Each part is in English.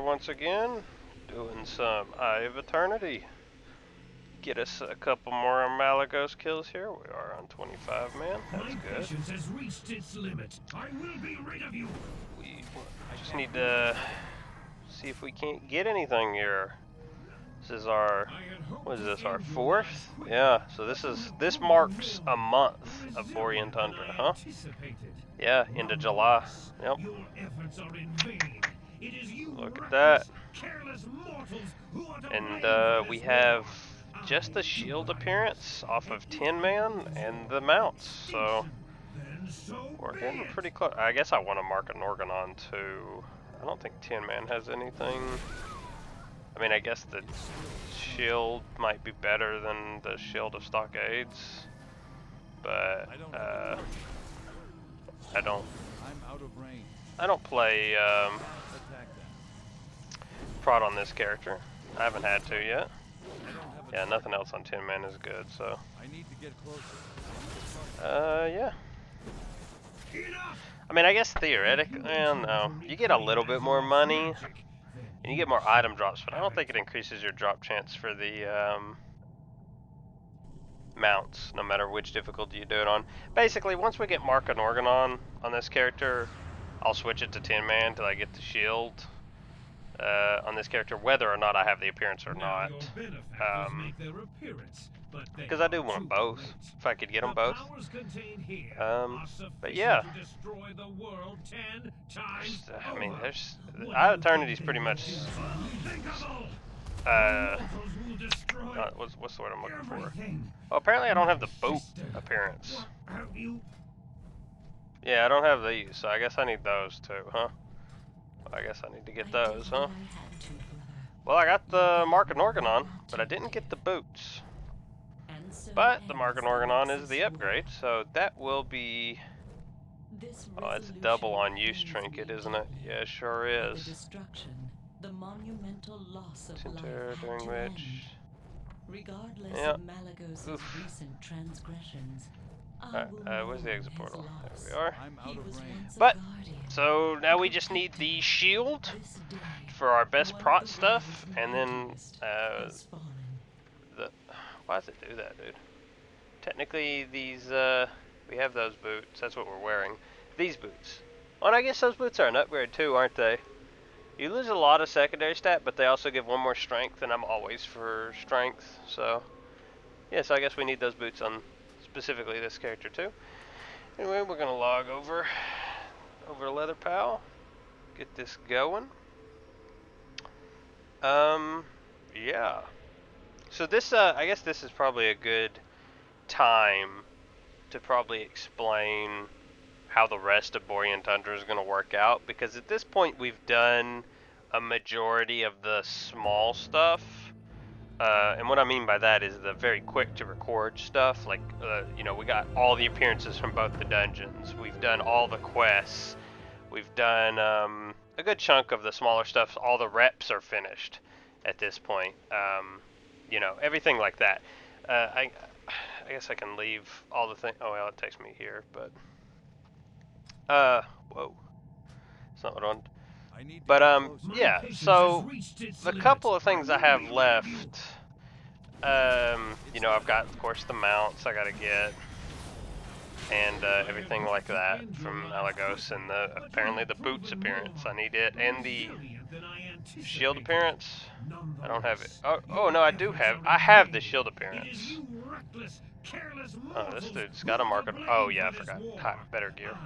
are once again doing some Eye of Eternity. Get us a couple more Malagos kills here. We are on 25, man. That's good. Patience has reached its limit. I will be rid of you. We just need to see if we can't get anything here. This is our, what is this, our 4th? Yeah, so this marks a month of Borean Tundra, huh? Yeah, into July. Yep. Look at that. And we have just the shield appearance off of Tin Man and the mounts, so we're getting pretty close. I guess I want to mark an Organon too. I don't think Tin Man has anything. I mean, I guess the shield might be better than the shield of stockades, but I don't play prod on this character. I haven't had to yet. Yeah, nothing else on Tin Man is good, so. Yeah. I mean, I guess theoretically, well, no. You get a little bit more money, and you get more item drops, but I don't think it increases your drop chance for the mounts, no matter which difficulty you do it on. Basically, once we get Mark and Organon on this character, I'll switch it to Tin Man till I get the shield on this character, whether or not I have the appearance or not. Because I do want both, if I could get them both. But yeah. I mean, there's... Eye of Eternity's pretty much... what's the word I'm looking for? Well, apparently I don't have the boot appearance. Yeah, I don't have these, so I guess I need those too, huh? I guess I need to get those, huh? Well, I got the Mark and Organon, but I didn't get the boots. But the Mark and Organon is the upgrade, so that will be... Oh, it's a double on use trinket, isn't it? Yeah, it sure is. Center during which... Yeah. Oof. Alright, where's the exit portal? There we are. But, so now we just need the shield for our best prot stuff, and then, why does it do that, dude? Technically, these, we have those boots, that's what we're wearing. These boots. Oh, and I guess those boots are an upgrade too, aren't they? You lose a lot of secondary stat, but they also give one more strength, and I'm always for strength, so... Yeah, so I guess we need those boots on specifically this character too. Anyway, we're gonna log over to Leather Pal, get this going. Yeah. So this, I guess this is probably a good time to probably explain how the rest of Borean Tundra is gonna work out, because at this point we've done a majority of the small stuff. And what I mean by that is the very quick to record stuff, like, you know, we got all the appearances from both the dungeons, we've done all the quests, we've done a good chunk of the smaller stuff, all the reps are finished at this point, you know, everything like that. I guess I can leave all the things, oh well, it takes me here, but, whoa, it's not what I want. But, yeah, so, the couple of things I have left, you know, I've got, of course, the mounts I gotta get, and, everything like that from Malagos, and apparently the boots appearance, I need it, and the shield appearance, I don't have it. Oh no, I have the shield appearance. Oh, this dude's got a market, oh yeah, I forgot, better gear.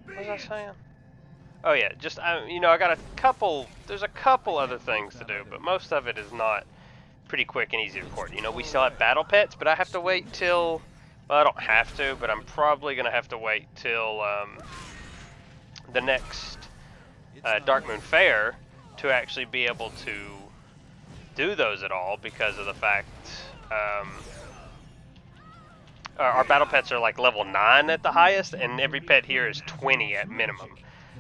What was I saying? Oh yeah, just, you know, I got there's a couple other things to do, but most of it is not pretty quick and easy to record. You know, we still have battle pets, but I have to wait till, well, I don't have to, but I'm probably going to have to wait till the next Darkmoon Fair to actually be able to do those at all, because of the fact our battle pets are like level 9 at the highest, and every pet here is 20 at minimum.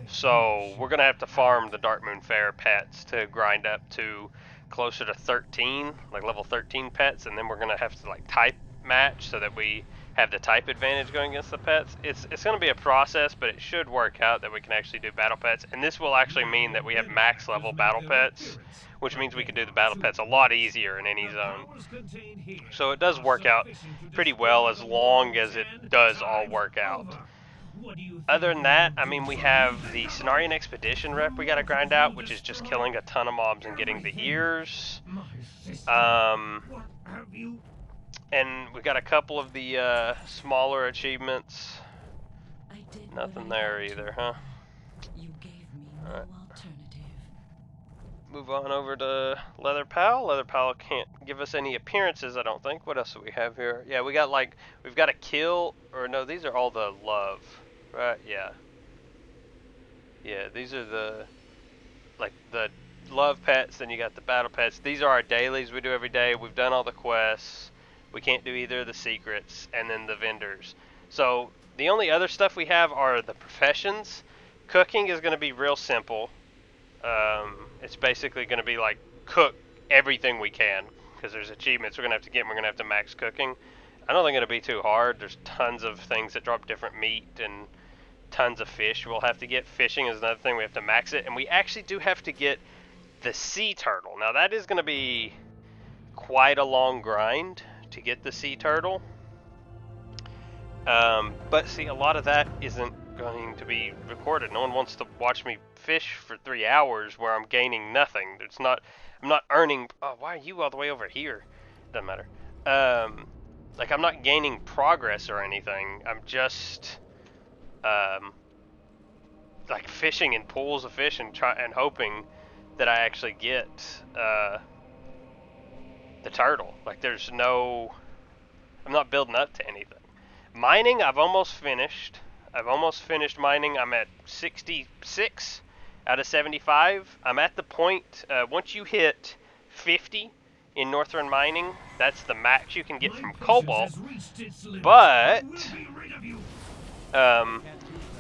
So we're going to have to farm the Darkmoon Fair pets to grind up to closer to 13, like level 13 pets, and then we're going to have to like type match so that we have the type advantage going against the pets. It's going to be a process, but it should work out that we can actually do battle pets, and this will actually mean that we have max level battle pets, which means we can do the battle pets a lot easier in any zone. So it does work out pretty well as long as it does all work out. Other than that, I mean, we have the Cenarian Expedition rep we gotta grind out, which is just killing a ton of mobs and getting the ears. And we got a couple of the smaller achievements. Nothing there either, huh? Alright. Move on over to Leather Pal. Leather Pal can't give us any appearances, I don't think. What else do we have here? Yeah, we've got a kill, or no, these are all the love, right? Yeah. Yeah, these are the love pets, then you got the battle pets. These are our dailies we do every day. We've done all the quests. We can't do either of the secrets, and then the vendors. So the only other stuff we have are the professions. Cooking is going to be real simple. It's basically going to be like cook everything we can, because there's achievements we're going to have to get, and we're going to have to max cooking. I don't think it'll be too hard. There's tons of things that drop different meat and tons of fish we'll have to get. Fishing is another thing we have to max it, and we actually do have to get the sea turtle. Now that is going to be quite a long grind to get the sea turtle. But see, a lot of that isn't going to be recorded. No one wants to watch me fish for 3 hours where I'm gaining nothing. I'm not earning. Oh, why are you all the way over here? Doesn't matter. Like, I'm not gaining progress or anything. I'm just like fishing in pools of fish and hoping that I actually get the turtle. Like, I'm not building up to anything. Mining, I've almost finished. Mining. I'm at 66 out of 75. I'm at the point, once you hit 50 in Northern Mining, that's the max you can get from Cobalt. But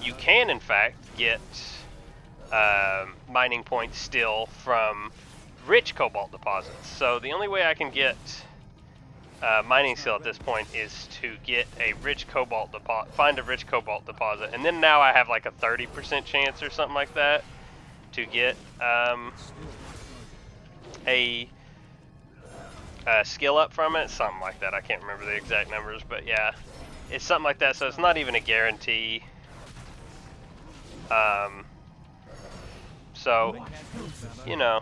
you can, in fact, get mining points still from rich Cobalt deposits. So the only way I can get mining skill at this point is to get a rich Cobalt deposit, find a rich Cobalt deposit, and then now I have like a 30% chance or something like that to get a skill up from it, something like that. I can't remember the exact numbers, but yeah, it's something like that. So it's not even a guarantee. So you know,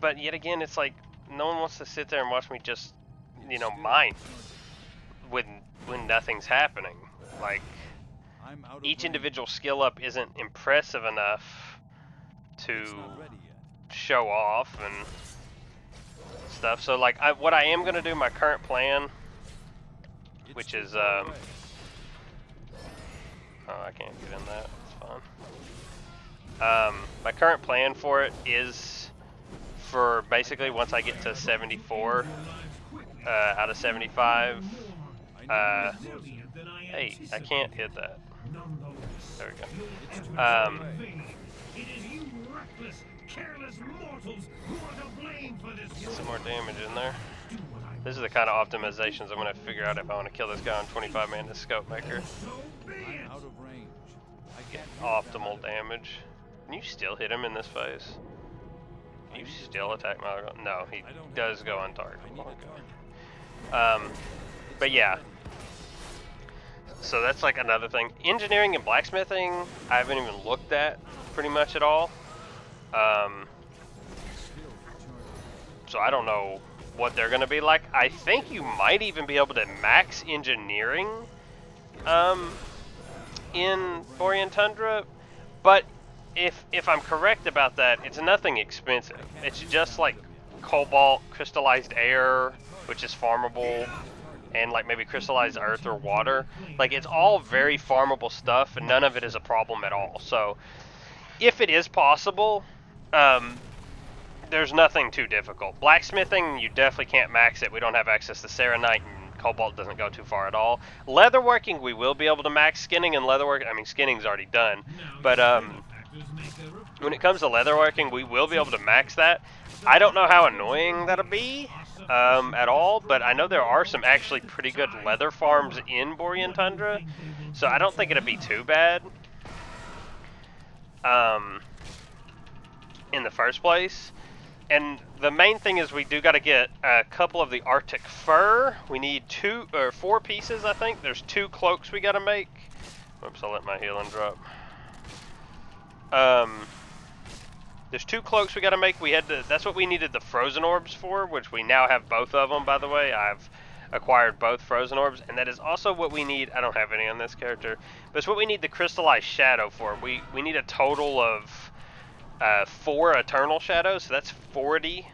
but yet again, it's like no one wants to sit there and watch me just, you know, mine when nothing's happening. Like, each individual skill up isn't impressive enough to show off and stuff. So like, what I am gonna do, my current plan, which is oh, I can't get in that. It's fine. My current plan for it is for basically once I get to 74 out of 75. Hey, I can't hit that. There we go. Get some more damage in there. This is the kind of optimizations I'm going to figure out if I want to kill this guy on 25 man to scope maker. Get optimal damage. Can you still hit him in this phase? Can you still attack my... No, he does go on target. But yeah. So that's like another thing. Engineering and blacksmithing, I haven't even looked at pretty much at all. So I don't know what they're going to be like. I think you might even be able to max engineering in Borean Tundra, but if I'm correct about that, it's nothing expensive. It's just like cobalt, crystallized air, which is farmable, and like maybe crystallized earth or water. Like, it's all very farmable stuff, and none of it is a problem at all. So if it is possible, there's nothing too difficult. Blacksmithing, you definitely can't max it. We don't have access to Serenite, and Cobalt doesn't go too far at all. Leatherworking, we will be able to max skinning, and leatherworking, I mean, skinning's already done. But when it comes to leatherworking, we will be able to max that. I don't know how annoying that'll be. at all, but I know there are some actually pretty good leather farms in Borean Tundra, so I don't think it'd be too bad um, in the first place. And the main thing is we do got to get a couple of the Arctic fur. We need 2 or 4 pieces, I think. There's 2 cloaks we got to make. Oops, I'll let my healing drop. There's 2 cloaks we got to make. That's what we needed the frozen orbs for, which we now have both of them, by the way. I've acquired both frozen orbs, and that is also what we need. I don't have any on this character, but it's what we need the crystallized shadow for. We need a total of 4 eternal shadows, so that's 40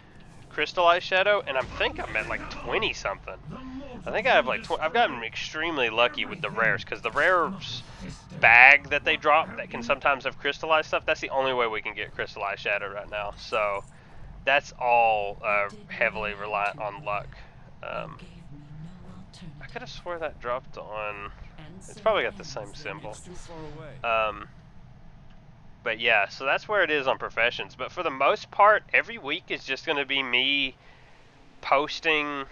crystallized shadow, and I think I'm at like 20 something. I think I have like I've gotten extremely lucky with the rares, because the rares bag that they drop that can sometimes have crystallized stuff, that's the only way we can get crystallized shadow right now. So that's all heavily reliant on luck. I could have swore that dropped on. It's probably got the same symbol. But yeah, so that's where it is on professions. But for the most part, every week is just going to be me posting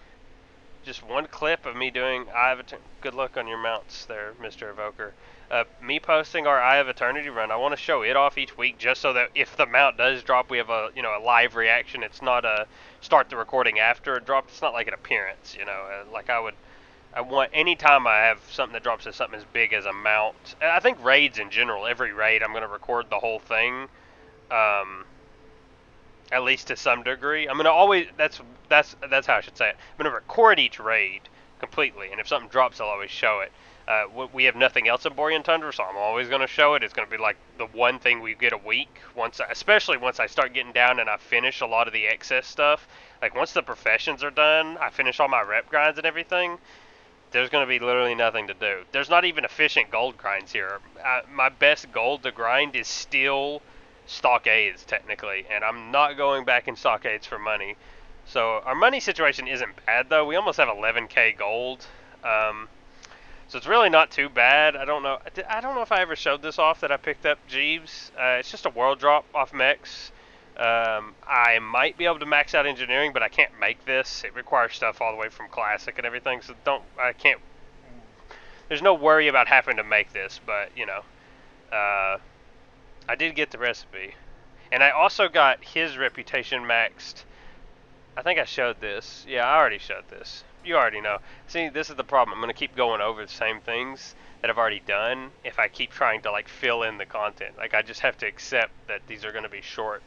just one clip of me doing good luck on your mounts there, Mr. Evoker. Me posting our Eye of Eternity run. I want to show it off each week just so that if the mount does drop, we have a a live reaction. It's not a start the recording after it dropped. It's not like an appearance, like I want anytime I have something that drops as something as big as a mount. And I think raids in general, every raid I'm going to record the whole thing. At least to some degree. I'm going to always that's how I should say it. I'm going to record each raid completely, and if something drops, I'll always show it. We have nothing else in Borean Tundra, so I'm always going to show it. It's going to be like the one thing we get a week, especially once I start getting down and I finish a lot of the excess stuff. Like once the professions are done, I finish all my rep grinds and everything, there's going to be literally nothing to do. There's not even efficient gold grinds here. My best gold to grind is still stockades, technically, and I'm not going back in stockades for money. So our money situation isn't bad, though. We almost have 11k gold. So it's really not too bad. I don't know if I ever showed this off that I picked up Jeeves. It's just a world drop off mechs. I might be able to max out engineering, but I can't make this. It requires stuff all the way from classic and everything, so there's no worry about having to make this, but I did get the recipe. And I also got his reputation maxed. I think I showed this. Yeah, I already showed this. You already know. See, this is the problem. I'm going to keep going over the same things that I've already done if I keep trying to fill in the content. I just have to accept that these are going to be short.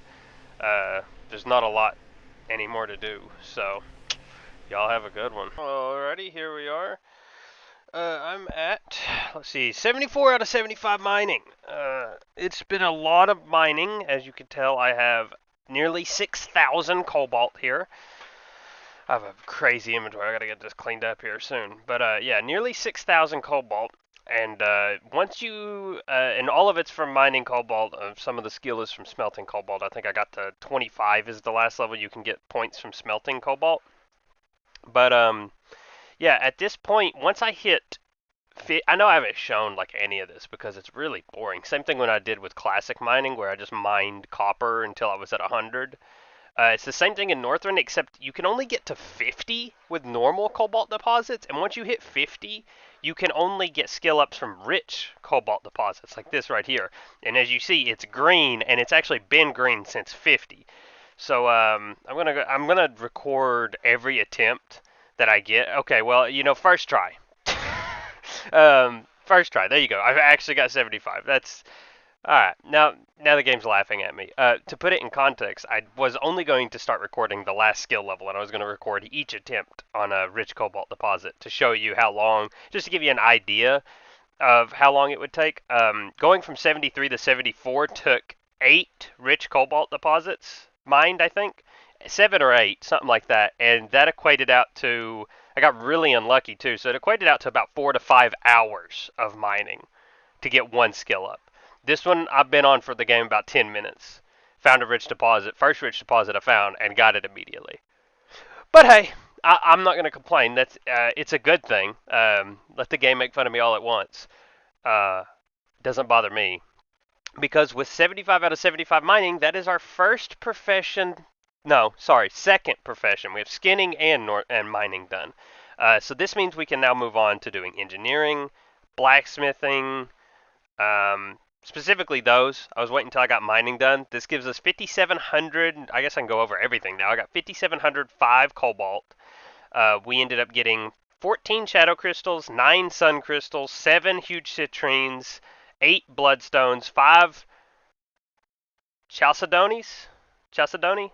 There's not a lot anymore to do. So, y'all have a good one. Alrighty, here we are. I'm at, let's see, 74 out of 75 mining. It's been a lot of mining. As you can tell, I have nearly 6,000 cobalt here. I have a crazy inventory. I gotta get this cleaned up here soon. But yeah, nearly 6,000 cobalt. And once you, and all of it's from mining cobalt. Some of the skill is from smelting cobalt. I think I got to 25 is the last level you can get points from smelting cobalt. But yeah, at this point, once I hit, I know I haven't shown any of this because it's really boring. Same thing when I did with classic mining, where I just mined copper until I was at 100. It's the same thing in Northrend, except you can only get to 50 with normal cobalt deposits, and once you hit 50, you can only get skill ups from rich cobalt deposits, like this right here. And as you see, it's green, and it's actually been green since 50. So I'm gonna record every attempt that I get. Okay, well, first try. First try. There you go. I've actually got 75. That's alright. Now the game's laughing at me. To put it in context, I was only going to start recording the last skill level, and I was going to record each attempt on a rich cobalt deposit to show you how long, just to give you an idea of how long it would take. Going from 73 to 74 took 8 rich cobalt deposits mined, I think. 7 or 8, something like that. And that equated out to, I got really unlucky too, so it equated out to about 4 to 5 hours of mining to get one skill up. This one I've been on for the game about 10 minutes. Found a rich deposit, first rich deposit I found, and got it immediately. But hey, I'm not going to complain. It's a good thing. Let the game make fun of me all it wants. Doesn't bother me. Because with 75 out of 75 mining, that is our first profession No, sorry, second profession. We have skinning and mining done. So this means we can now move on to doing engineering, blacksmithing, specifically those. I was waiting until I got mining done. This gives us 5,700. I guess I can go over everything now. I got 5,705 cobalt. We ended up getting 14 shadow crystals, 9 sun crystals, 7 huge citrines, 8 bloodstones, 5 chalcedonis. Chalcedony?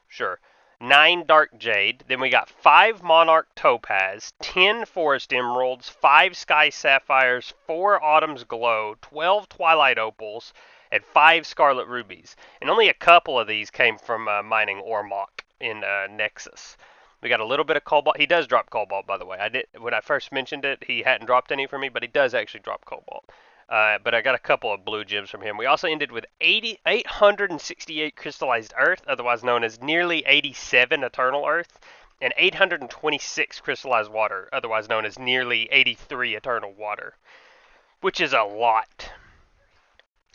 Sure. 9 dark jade. Then we got 5 monarch topaz, 10 forest emeralds, 5 sky sapphires, 4 autumn's glow, 12 twilight opals, and 5 scarlet rubies. And only a couple of these came from mining Ormok in Nexus. We got a little bit of cobalt. He does drop cobalt, by the way. I did when I first mentioned it. He hadn't dropped any for me, but he does actually drop cobalt. But I got a couple of blue gems from him. We also ended with 868 crystallized earth, otherwise known as nearly 87 eternal earth, and 826 crystallized water, otherwise known as nearly 83 eternal water, which is a lot.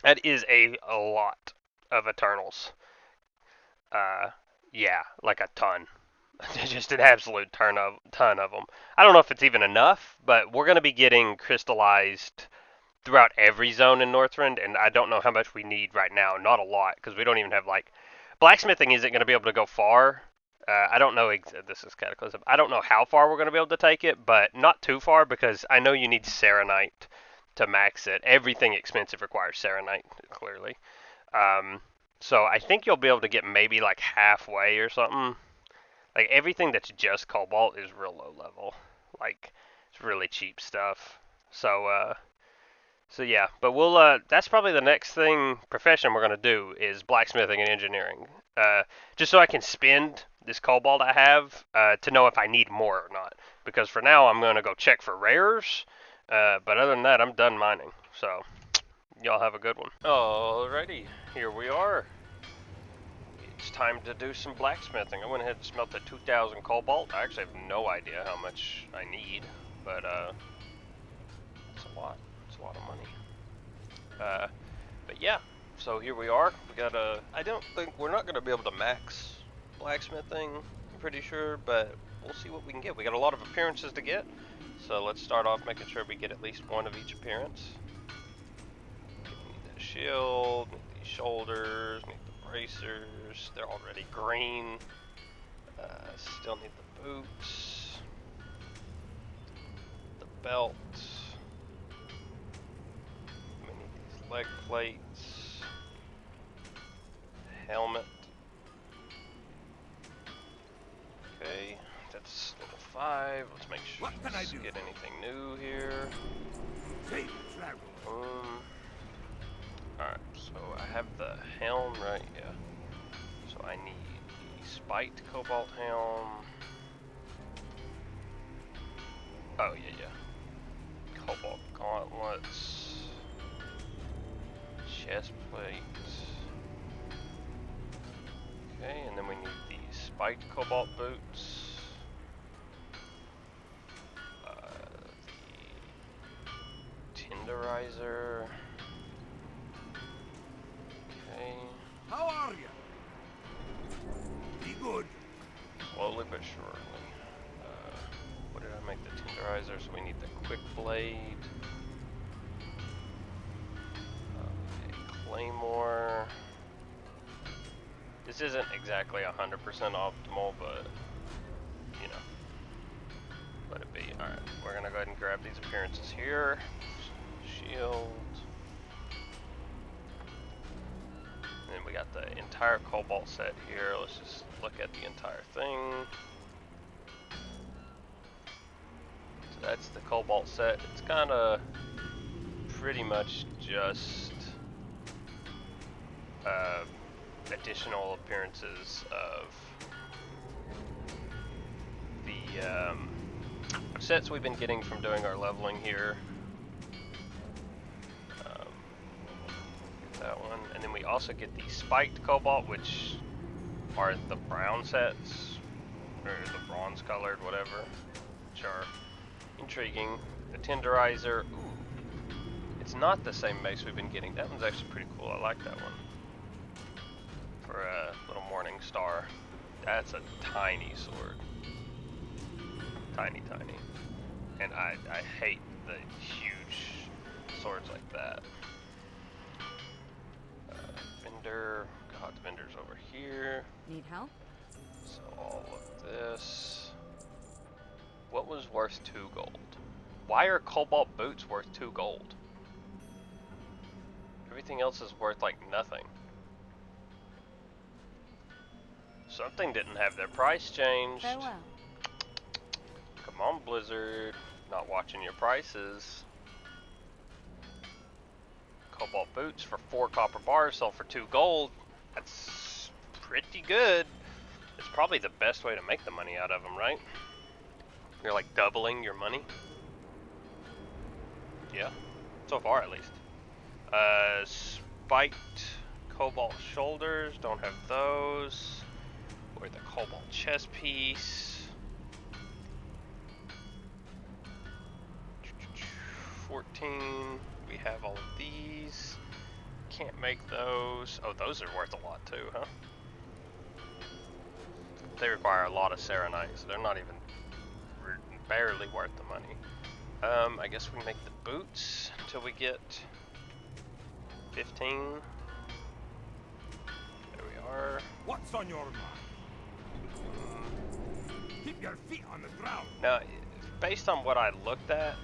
That is a lot of eternals. Yeah, like a ton. Just an absolute ton of them. I don't know if it's even enough, but we're going to be getting crystallized throughout every zone in Northrend, and I don't know how much we need right now. Not a lot, because we don't even have, like... Blacksmithing isn't going to be able to go far. I don't know... This is Cataclysm. I don't know how far we're going to be able to take it, but not too far, because I know you need Serenite to max it. Everything expensive requires Serenite, clearly. So I think you'll be able to get maybe, like, halfway or something. Like, everything that's just Cobalt is real low level. Like, it's really cheap stuff. So yeah, but we'll that's probably the next profession we're gonna do is blacksmithing and engineering. Just so I can spend this cobalt I have to know if I need more or not. Because for now I'm gonna go check for rares. But other than that, I'm done mining. So y'all have a good one. Alrighty, here we are. It's time to do some blacksmithing. I went ahead and smelted 2,000 cobalt. I actually have no idea how much I need, but it's a lot. It's a lot of money. But yeah, so here we are. We got a. I don't think we're not gonna be able to max blacksmithing. I'm pretty sure, but we'll see what we can get. We got a lot of appearances to get, so let's start off making sure we get at least one of each appearance. We need that shield, need these shoulders, need the bracers. They're already green. Still need the boots, the belt. Leg plates, helmet. Okay, that's level 5. Let's make sure we get anything new here. Alright, so I have the helm, right? Yeah. So I need the spiked cobalt helm. Oh, yeah. Cobalt gauntlets. Chest plate. Okay, and then we need the spiked cobalt boots. The tenderizer. Okay. How are you? Be good. Slowly but surely. What did I make the tenderizer? So we need the quick blade. Claymore. This isn't exactly 100% optimal, but you know, let it be. Alright, we're gonna go ahead and grab these appearances here. Shield. And then we got the entire cobalt set here. Let's just look at the entire thing. So that's the cobalt set. It's kind of pretty much just additional appearances of the sets we've been getting from doing our leveling here. That one, and then we also get the spiked cobalt, which are the brown sets, or the bronze colored, whatever, which are intriguing. The tenderizer, ooh, it's not the same mace we've been getting. That one's actually pretty cool. I like that one. For a little morning star. That's a tiny sword. Tiny, tiny. And I hate the huge swords like that. Vendor. God, the vendor's over here. Need help? So all of this. What was worth 2 gold? Why are cobalt boots worth 2 gold? Everything else is worth like nothing. Something didn't have their price changed. Farewell. Come on, Blizzard. Not watching your prices. Cobalt boots for 4 copper bars sell for 2 gold. That's pretty good. It's probably the best way to make the money out of them, right? You're like doubling your money. Yeah, so far at least. Spiked cobalt shoulders, don't have those. Or the cobalt chest piece. 14, we have all of these. Can't make those. Oh, those are worth a lot too, huh? They require a lot of serenite, so they're not even barely worth the money. I guess we make the boots until we get 15. There we are. What's on your mind? Keep your feet on the ground. Now, based on what I looked at,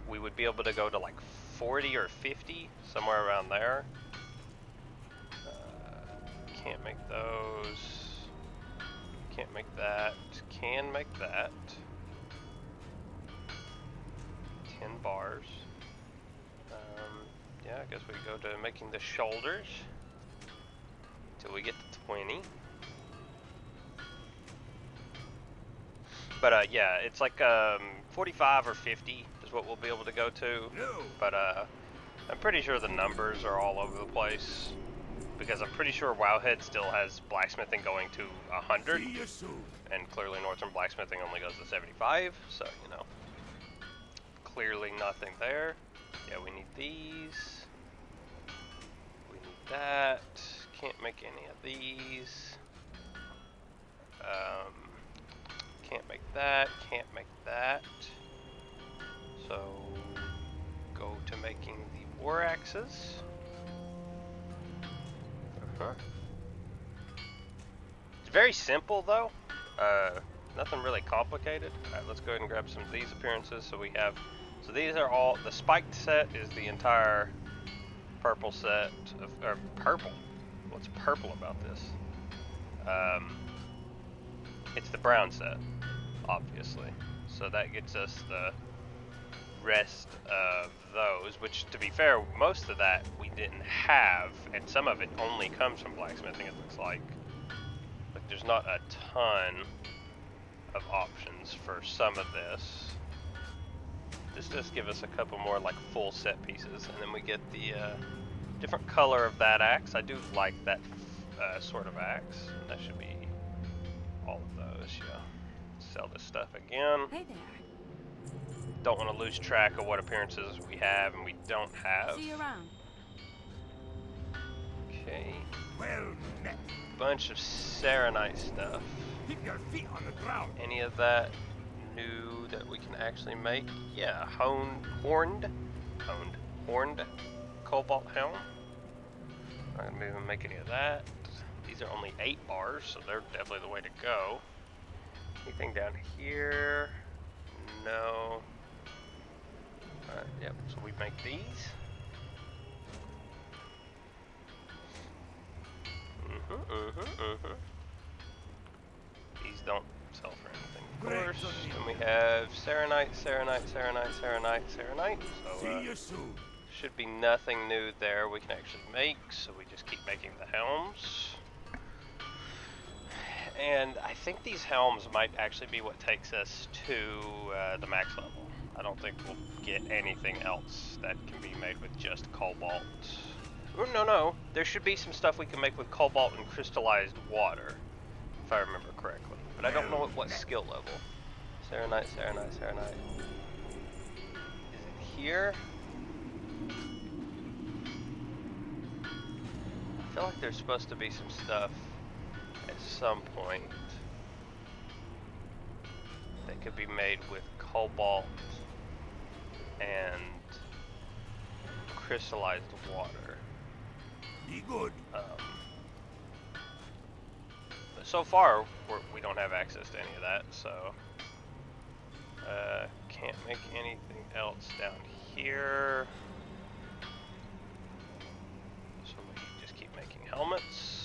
we would be able to go to like 40 or 50, somewhere around there. Can't make those. Can't make that. Can make that. 10 bars. Yeah, I guess we go to making the shoulders till we get to 20. But yeah, it's like 45 or 50 is what we'll be able to go to. No. But I'm pretty sure the numbers are all over the place, because I'm pretty sure Wowhead still has blacksmithing going to 100, See you soon. and clearly Northern blacksmithing only goes to 75. So you know, clearly nothing there. Yeah, we need these. We need that. Can't make any of these. Can't make that. Can't make that. So go to making the war axes. It's very simple though. Nothing really complicated. Alright, let's go ahead and grab some of these appearances. So we have, so these are all, the spiked set is the entire purple set of, or purple. What's purple about this? It's the brown set, obviously. So that gets us the rest of those, which to be fair, most of that we didn't have, and some of it only comes from blacksmithing, it looks like. Like there's not a ton of options for some of this. This does give us a couple more like full set pieces, and then we get the different color of that axe. I do like that sort of axe. That should be all of those, yeah. Sell this stuff again. Hey there. Don't want to lose track of what appearances we have and we don't have. See you around. Okay. Well met. Bunch of serenite stuff. Keep your feet on the ground. Any of that new that we can actually make? Yeah, horned cobalt helm. Not gonna even make any of that. These are only 8 bars, so they're definitely the way to go. Anything down here? No. Alright, yep, so we make these. These don't sell for anything, of course. And we have serenite. So, See you soon. should be nothing new there we can actually make, so we just keep making the helms. And I think these helms might actually be what takes us to the max level. I don't think we'll get anything else that can be made with just cobalt. Oh, no. There should be some stuff we can make with cobalt and crystallized water, if I remember correctly. But I don't know at what skill level. Serenite. Is it here? I feel like there's supposed to be some stuff some point that could be made with cobalt and crystallized water. Be good. But so far, we don't have access to any of that, so can't make anything else down here. So we can just keep making helmets.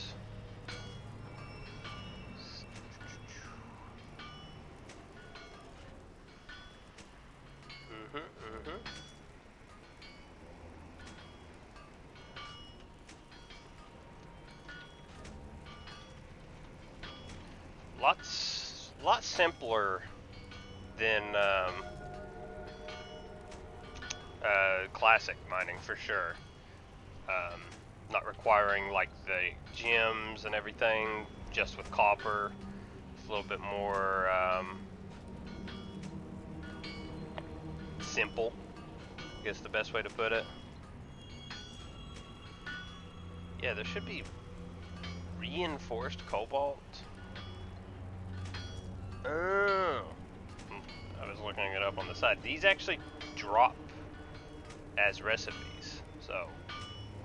Lot simpler than classic mining for sure. Not requiring like the gems and everything, just with copper. It's a little bit more simple, I guess the best way to put it. Yeah, there should be reinforced cobalt. Oh, I was looking it up on the side. These actually drop as recipes, so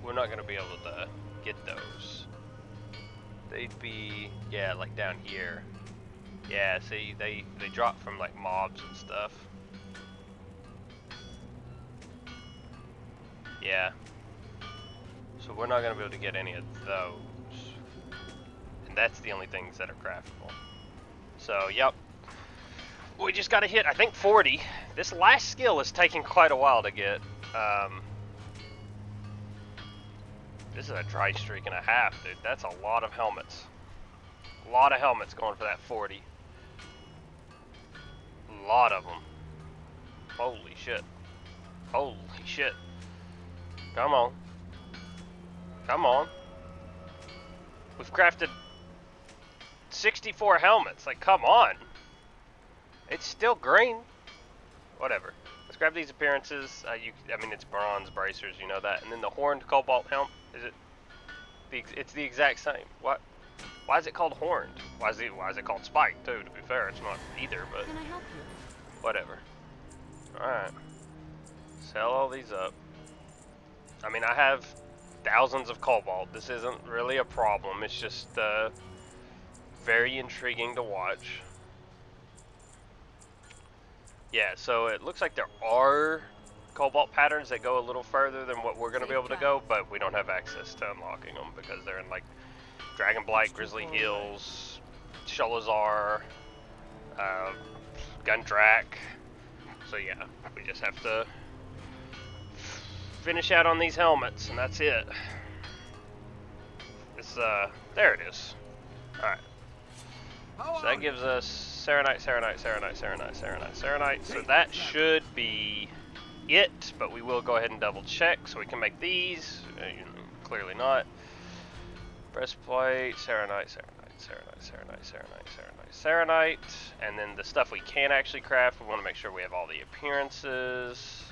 we're not going to be able to get those. They'd be, yeah, like down here. Yeah, see, they drop from like mobs and stuff. Yeah. So we're not going to be able to get any of those. And that's the only things that are craftable. So, yep. We just got to hit, I think, 40. This last skill is taking quite a while to get. This is a dry streak and a half, dude. That's a lot of helmets. A lot of helmets going for that 40. A lot of them. Holy shit. Holy shit. Come on. Come on. We've crafted 64 helmets. Like, come on. It's still green. Whatever. Let's grab these appearances. I mean, it's bronze bracers, you know that. And then the horned cobalt helm. Is it? It's the exact same. What? Why is it called horned? Why is it called spiked too? To be fair, it's not either. But can I help you? whatever. All right. Sell all these up. I mean, I have thousands of cobalt. This isn't really a problem. It's just very intriguing to watch. Yeah, so it looks like there are cobalt patterns that go a little further than what we're going to be able to go, but we don't have access to unlocking them because they're in like Dragonblight, Grizzly Hills, Sholazar, Gundrak. So yeah, we just have to finish out on these helmets, and that's it. It's there it is. All right. So that gives us Serenite. So that should be it, but we will go ahead and double check so we can make these. Clearly not. Breastplate, Serenite, and then the stuff we can actually craft, we want to make sure we have all the appearances.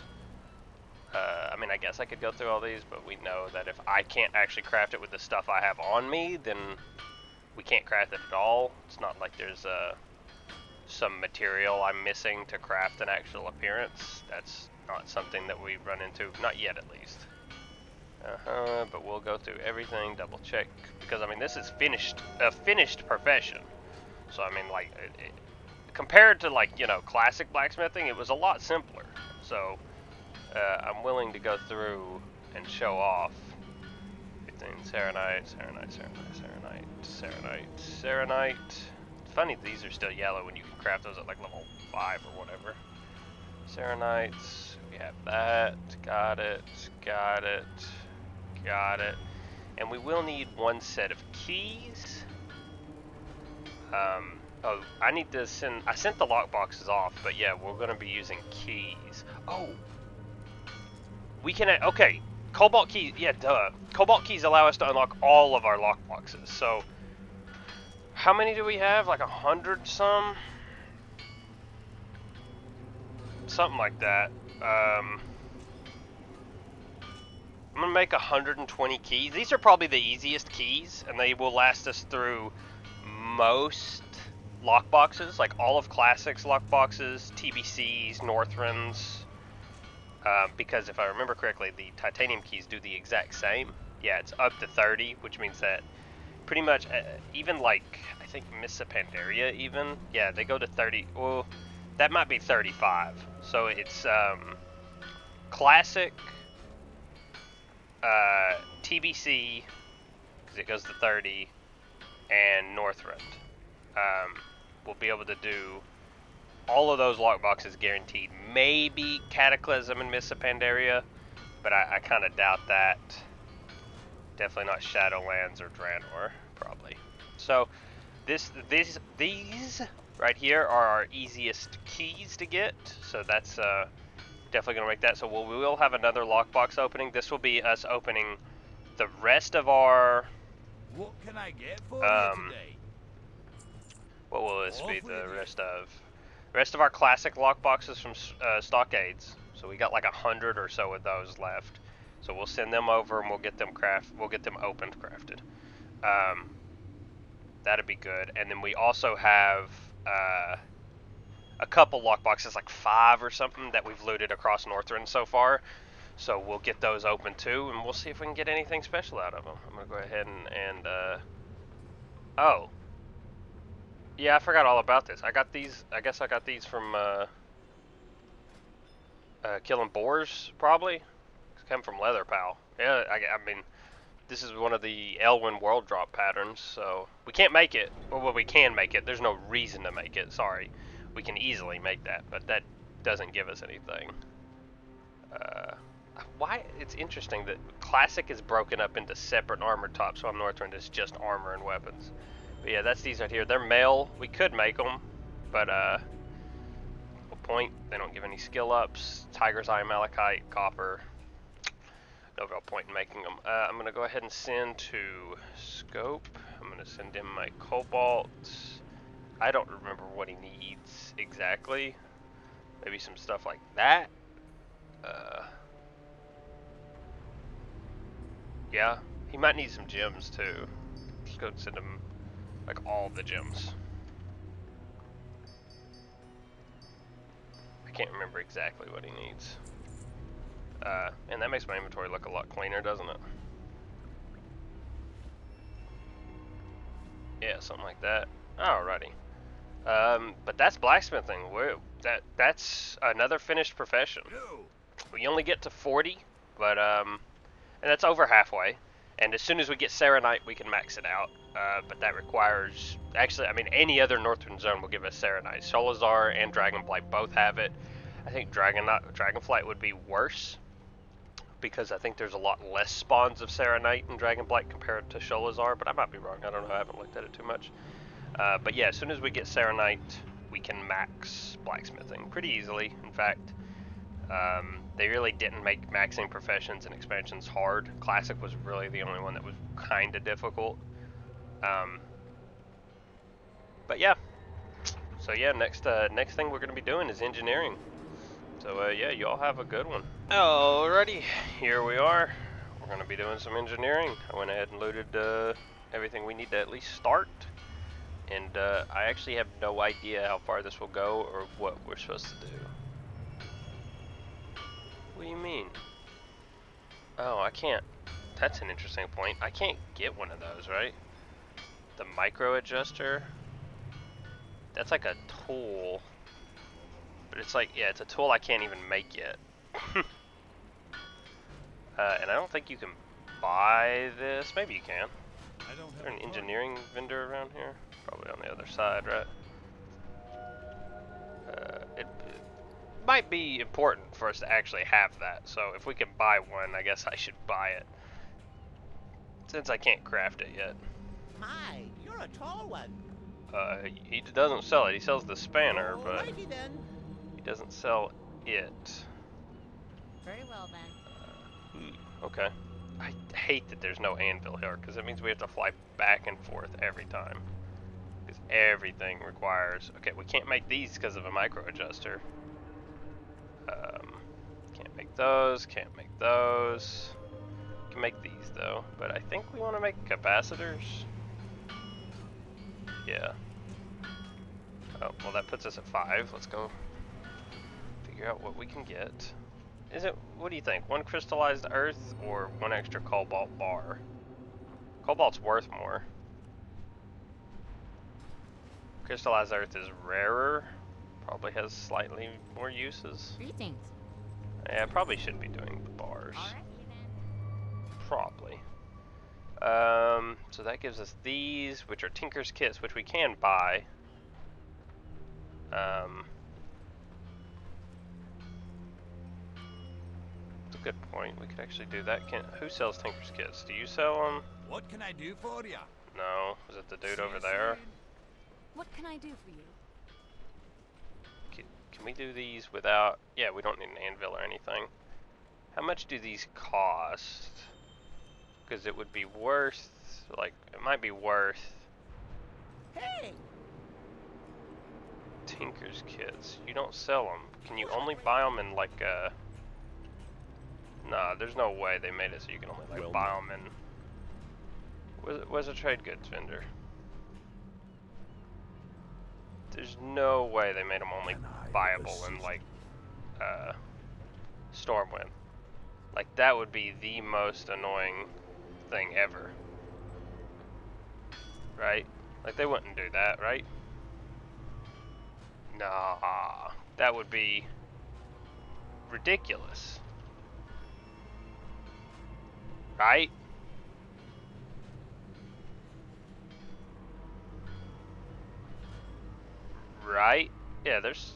I mean, I guess I could go through all these, but we know that if I can't actually craft it with the stuff I have on me, then we can't craft it at all. It's not like there's some material I'm missing to craft an actual appearance. That's not something that we run into, not yet at least. But we'll go through everything, double check, because I mean this is a finished profession. So I mean, like, compared to, like, you know, classic blacksmithing, it was a lot simpler. So I'm willing to go through and show off. 15 Serenite. Funny these are still yellow when you can craft those at like level 5 or whatever. Serenites, we have that. Got it. And we will need one set of keys. Oh, I need to send. I sent the lockboxes off, but yeah, we're gonna be using keys. Oh, we can. Okay, cobalt keys. Yeah, duh. Cobalt keys allow us to unlock all of our lockboxes. So, how many do we have? Like 100 some? Something like that. I'm gonna make 120 keys. These are probably the easiest keys, and they will last us through most lockboxes, like all of Classic's lockboxes, TBCs, Northrinds, because if I remember correctly, the titanium keys do the exact same. Yeah, it's up to 30, which means that pretty much, even like, I think Missa Pandaria even, yeah, they go to 30, well, that might be 35. So it's Classic, TBC, because it goes to 30, and Northrend. We'll be able to do all of those lockboxes guaranteed. Maybe Cataclysm and Missa Pandaria, but I kind of doubt that. Definitely not Shadowlands or Draenor, probably. So these right here are our easiest keys to get. So that's definitely gonna make that. So we will have another lockbox opening. This will be us opening the rest of our. What can I get for you today? What will this Off be? with The you. rest of our classic lockboxes from Stockades. So we got like 100 or so of those left. So we'll send them over and we'll get them opened, crafted. That'd be good. And then we also have a couple lockboxes, like 5 or something, that we've looted across Northrend so far. So we'll get those open too, and we'll see if we can get anything special out of them. I'm gonna go ahead and oh, yeah, I forgot all about this. I got these. I guess I got these from killing boars, probably. Come from Leather Pal. Yeah, I mean, this is one of the Elwyn world drop patterns, so we can't make it. Well, we can make it. There's no reason to make it. Sorry, we can easily make that, but that doesn't give us anything. Why? It's interesting that Classic is broken up into separate armor tops, while Northrend is just armor and weapons. But yeah, that's these right here. They're male. We could make them, but what point? They don't give any skill ups. Tiger's Eye, Malachite, Copper. No real point in making them. I'm gonna go ahead and send to Scope. I'm gonna send him my Cobalt. I don't remember what he needs exactly. Maybe some stuff like that. Yeah, he might need some gems too. Just go send him like all the gems. I can't remember exactly what he needs. And that makes my inventory look a lot cleaner, doesn't it? Yeah, something like that. Alrighty. But that's blacksmithing. That's another finished profession. No. We only get to 40, but and that's over halfway. And as soon as we get Serenite, we can max it out. But that requires, actually, I mean, any other Northern Zone will give us Serenite. Solazar and Dragonblight both have it. I think Dragonflight would be worse, because I think there's a lot less spawns of Serenite in Dragonblight compared to Sholazar, but I might be wrong. I don't know. I haven't looked at it too much. But yeah, as soon as we get Serenite, we can max blacksmithing pretty easily. In fact, they really didn't make maxing professions and expansions hard. Classic was really the only one that was kind of difficult. But yeah. So yeah, next thing we're going to be doing is engineering. So yeah, you all have a good one. Alrighty, here we are. We're going to be doing some engineering. I went ahead and looted everything we need to at least start. And I actually have no idea how far this will go or what we're supposed to do. What do you mean? Oh, I can't. That's an interesting point. I can't get one of those, right? The micro adjuster. That's like a tool. But it's like, yeah, it's a tool I can't even make yet. And I don't think you can buy this. Maybe you can. Is there an engineering vendor around here? Probably on the other side, right? It might be important for us to actually have that. So if we can buy one, I guess I should buy it. Since I can't craft it yet. My, you're a tall one. He doesn't sell it. He sells the spanner, but Alrighty then. he doesn't sell it. Very well then. Okay. I hate that there's no anvil here, because it means we have to fly back and forth every time. Because everything requires... Okay, we can't make these because of a micro adjuster. Can't make those, can't make those. Can make these though, but I think we want to make capacitors. Yeah. Oh, well that puts us at 5. Let's go figure out what we can get. Is it, what do you think? 1 crystallized earth or 1 extra cobalt bar? Cobalt's worth more. Crystallized earth is rarer. Probably has slightly more uses. Greetings. Yeah, I probably should be doing the bars. Alrighty then. Probably. So that gives us these, which are Tinker's kits, which we can buy. It's a good point. We could actually do that. Who sells Tinker's kits? Do you sell them? What can I do for ya? No. Is it the dude See over you there? soon. What can I do for you? Can we do these without... Yeah, we don't need an anvil or anything. How much do these cost? Because it would be worth... Like, it might be worth... Hey! Tinker's kits. You don't sell them. Can you only buy them in like Nah, there's no way they made it so you can only like buy them in... Where's a trade goods vendor? There's no way they made them only buyable in like Stormwind. Like that would be the most annoying thing ever. Right? Like they wouldn't do that, right? Nah, that would be ridiculous. Right? Right? Yeah, there's...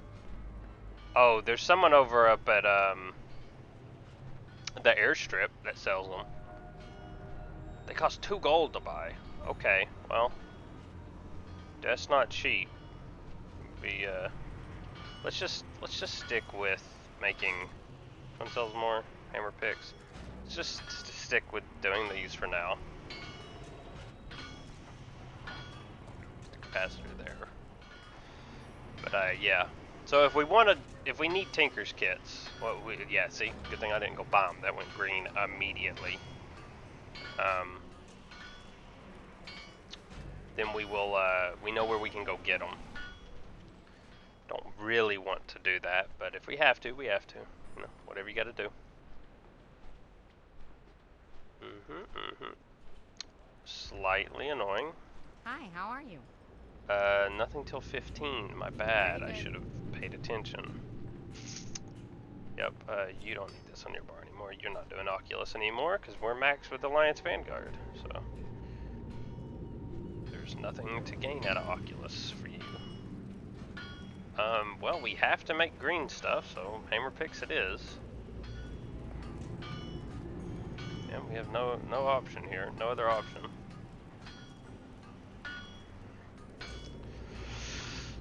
Oh, there's someone over up at, the airstrip that sells them. They cost 2 gold to buy. Okay, well... That's not cheap. Let's just stick with making... One sells more hammer picks. Let's just stick with doing these for now. The capacitor there. But yeah. So if we need Tinker's kits, well, yeah. See, good thing I didn't go buy them. That went green immediately. Then we will. We know where we can go get them. Don't really want to do that, but if we have to, we have to. You know, whatever you got to do. Slightly annoying. Hi, how are you? Nothing till 15. My bad. I should have paid attention. Yep. You don't need this on your bar anymore. You're not doing Oculus anymore because we're maxed with Alliance Vanguard. So there's nothing to gain out of Oculus for you. Well, we have to make green stuff, so hammer picks it is. Yeah, we have no option here. No other option.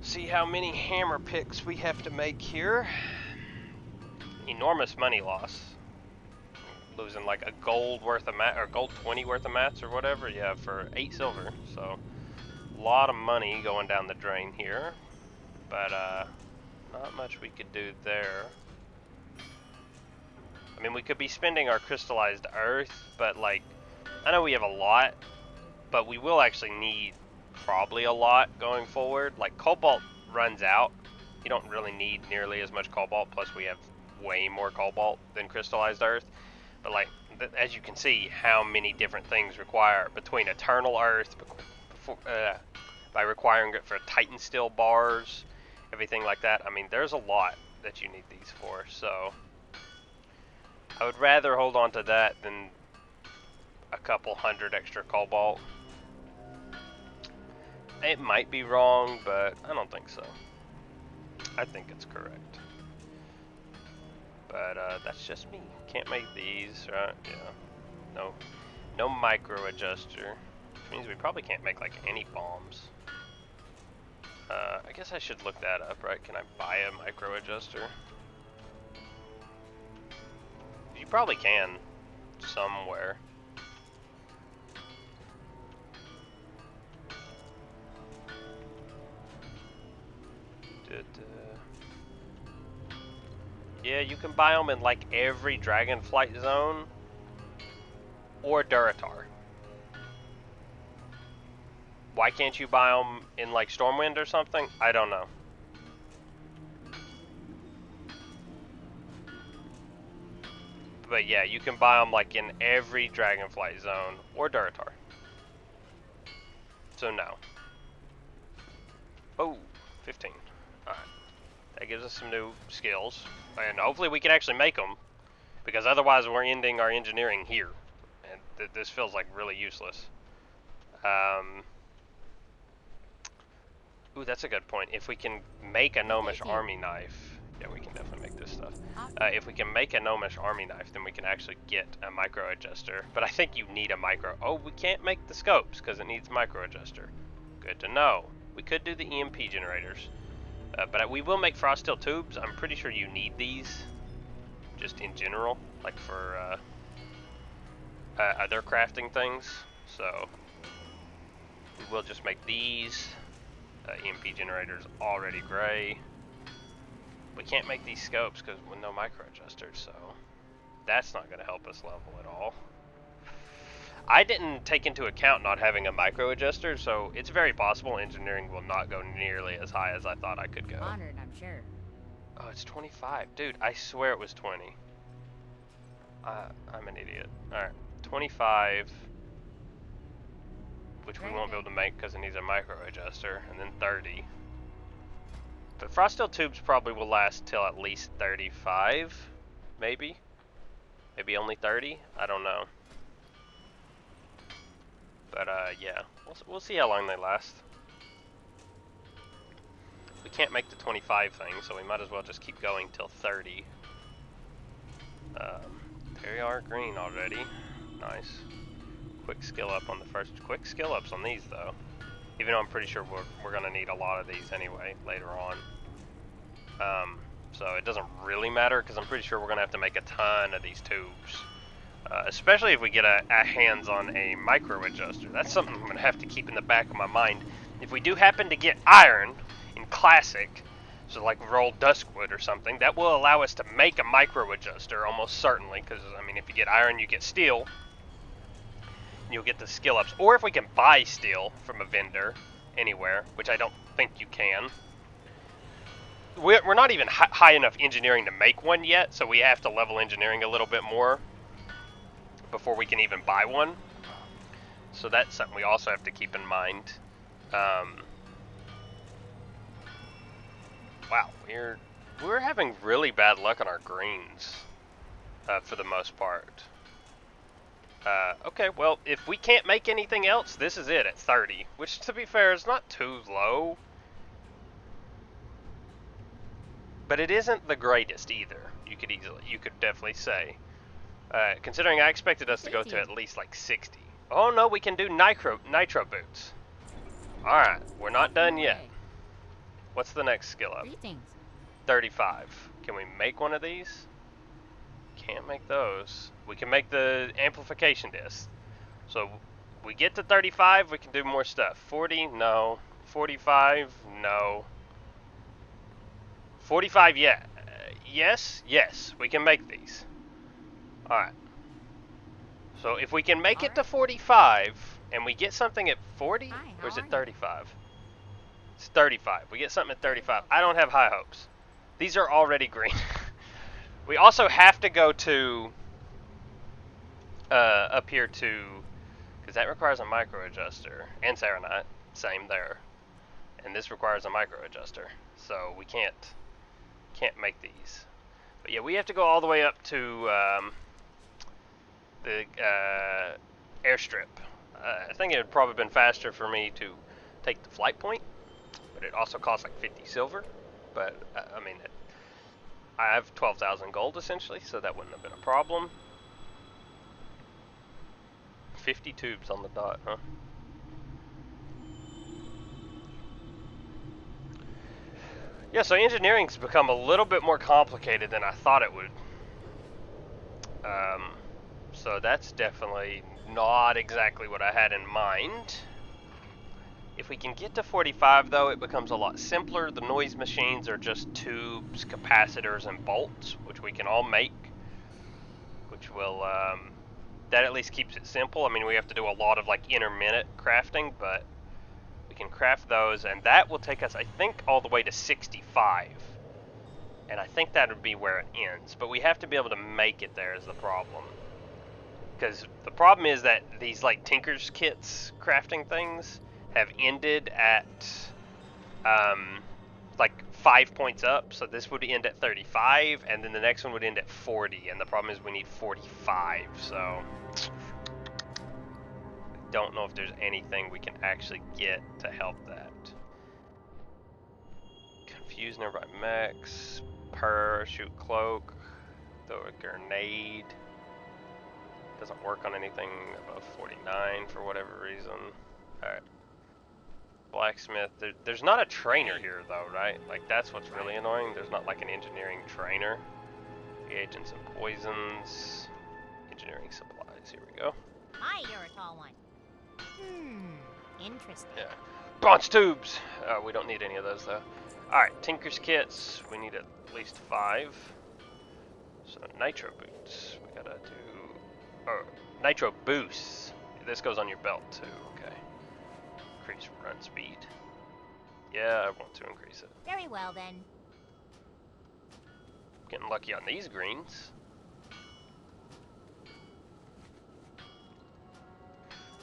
See how many hammer picks we have to make here. Enormous money loss. Losing like a gold worth of mat, or gold 20 worth of mats or whatever. Yeah, for 8 silver. So a lot of money going down the drain here. But not much we could do there. I mean, we could be spending our crystallized earth, but like, I know we have a lot, but we will actually need probably a lot going forward. Like, cobalt runs out. You don't really need nearly as much cobalt, plus we have way more cobalt than crystallized earth. But like, as you can see, how many different things require between eternal earth, by requiring it for Titan steel bars, everything like that. I mean, there's a lot that you need these for, so I would rather hold on to that than a couple hundred extra cobalt. It might be wrong, but I don't think so. I think it's correct. But that's just me. Can't make these, right? Yeah. No micro adjuster. Which means we probably can't make like any bombs. I guess I should look that up, right? Can I buy a micro adjuster? You probably can somewhere. Yeah, you can buy them in like every Dragonflight zone or Duratar. Why can't you buy them in like Stormwind or something? I don't know. But yeah, you can buy them like in every Dragonflight zone or Duratar. So no. Oh, 15. Alright. That gives us some new skills. And hopefully we can actually make them. Because otherwise we're ending our engineering here. And this feels like really useless. Ooh, that's a good point. If we can make a Gnomish army knife, yeah, we can definitely make this stuff. If we can make a Gnomish army knife, then we can actually get a micro adjuster. But I think you need a micro. Oh, we can't make the scopes because it needs micro adjuster. Good to know. We could do the EMP generators, but we will make frost steel tubes. I'm pretty sure you need these, just in general, like for other crafting things. So we will just make these. EMP generators already gray. We can't make these scopes because with no micro adjusters, so that's not going to help us level at all. I didn't take into account not having a micro adjuster, so it's very possible engineering will not go nearly as high as I thought I could go. Honored, I'm sure. Oh, it's 25. Dude, I swear it was 20. I'm an idiot. Alright, 25. Which we won't be able to make because it needs a micro adjuster, and then 30. But frost steel tubes probably will last till at least 35, maybe. Maybe only 30. I don't know. But yeah, we'll see how long they last. We can't make the 25 thing, so we might as well just keep going till 30. There you are, green already. Nice. Quick skill up on the first. Quick skill ups on these though. Even though I'm pretty sure we're gonna need a lot of these anyway later on. So it doesn't really matter because I'm pretty sure we're gonna have to make a ton of these tubes. Especially if we get a hands on a micro adjuster. That's something I'm gonna have to keep in the back of my mind. If we do happen to get iron in classic, so like roll duskwood or something, that will allow us to make a micro adjuster almost certainly. Because I mean, if you get iron, you get steel. You'll get the skill ups, or if we can buy steel from a vendor anywhere, which I don't think you can. We're not even high enough engineering to make one yet, so we have to level engineering a little bit more before we can even buy one. So that's something we also have to keep in mind. Wow, we're having really bad luck on our greens for the most part. Okay, well, if we can't make anything else, this is it at 30, which, to be fair, is not too low. But it isn't the greatest either, you could definitely say. Considering I expected us to go to at least like 60. Oh no, we can do nitro boots. Alright, we're not done yet. What's the next skill up? 35. Can we make one of these? Can't make those. We can make the amplification disc. So we get to 35, we can do more stuff. 40, no. 45, no. 45, yeah. Yes, we can make these. Alright. So if we can make it to 45, and we get something at 40, or is it 35? It's 35. We get something at 35. I don't have high hopes. These are already green. We also have to go to up here to, because that requires a micro adjuster, and Serenite, same there, and this requires a micro adjuster, so we can't make these. But yeah, we have to go all the way up to the airstrip. I think it would probably been faster for me to take the flight point, but it also costs like 50 silver. But I mean, I have 12,000 gold essentially, so that wouldn't have been a problem. 50 tubes on the dot, huh? Yeah, so engineering's become a little bit more complicated than I thought it would. So that's definitely not exactly what I had in mind. If we can get to 45 though, it becomes a lot simpler. The noise machines are just tubes, capacitors, and bolts, which we can all make. Which will, that at least keeps it simple. I mean, we have to do a lot of like intermittent crafting, but We can craft those, and that will take us, I think, all the way to 65. And I think that would be where it ends. But we have to be able to make it there is the problem. Because the problem is that these, like, Tinker's Kits crafting things have ended at, like, 5 points up. So this would end at 35, and then the next one would end at 40. And the problem is we need 45, so... don't know if there's anything we can actually get to help that. Confuse nearby mechs, parachute cloak, throw a grenade. Doesn't work on anything above 49 for whatever reason. Alright. Blacksmith. There's not a trainer here though, right? Like that's what's really annoying. There's not like an engineering trainer. Reagents and poisons. Engineering supplies. Here we go. Hi, you're a tall one. Interesting. Yeah. Bronze tubes! We don't need any of those though. Alright, Tinker's Kits. We need at least 5. So, Nitro Boots. We gotta do... oh, Nitro Boosts. This goes on your belt too, okay. Increase run speed. Yeah, I want to increase it. Very well then. Getting lucky on these greens.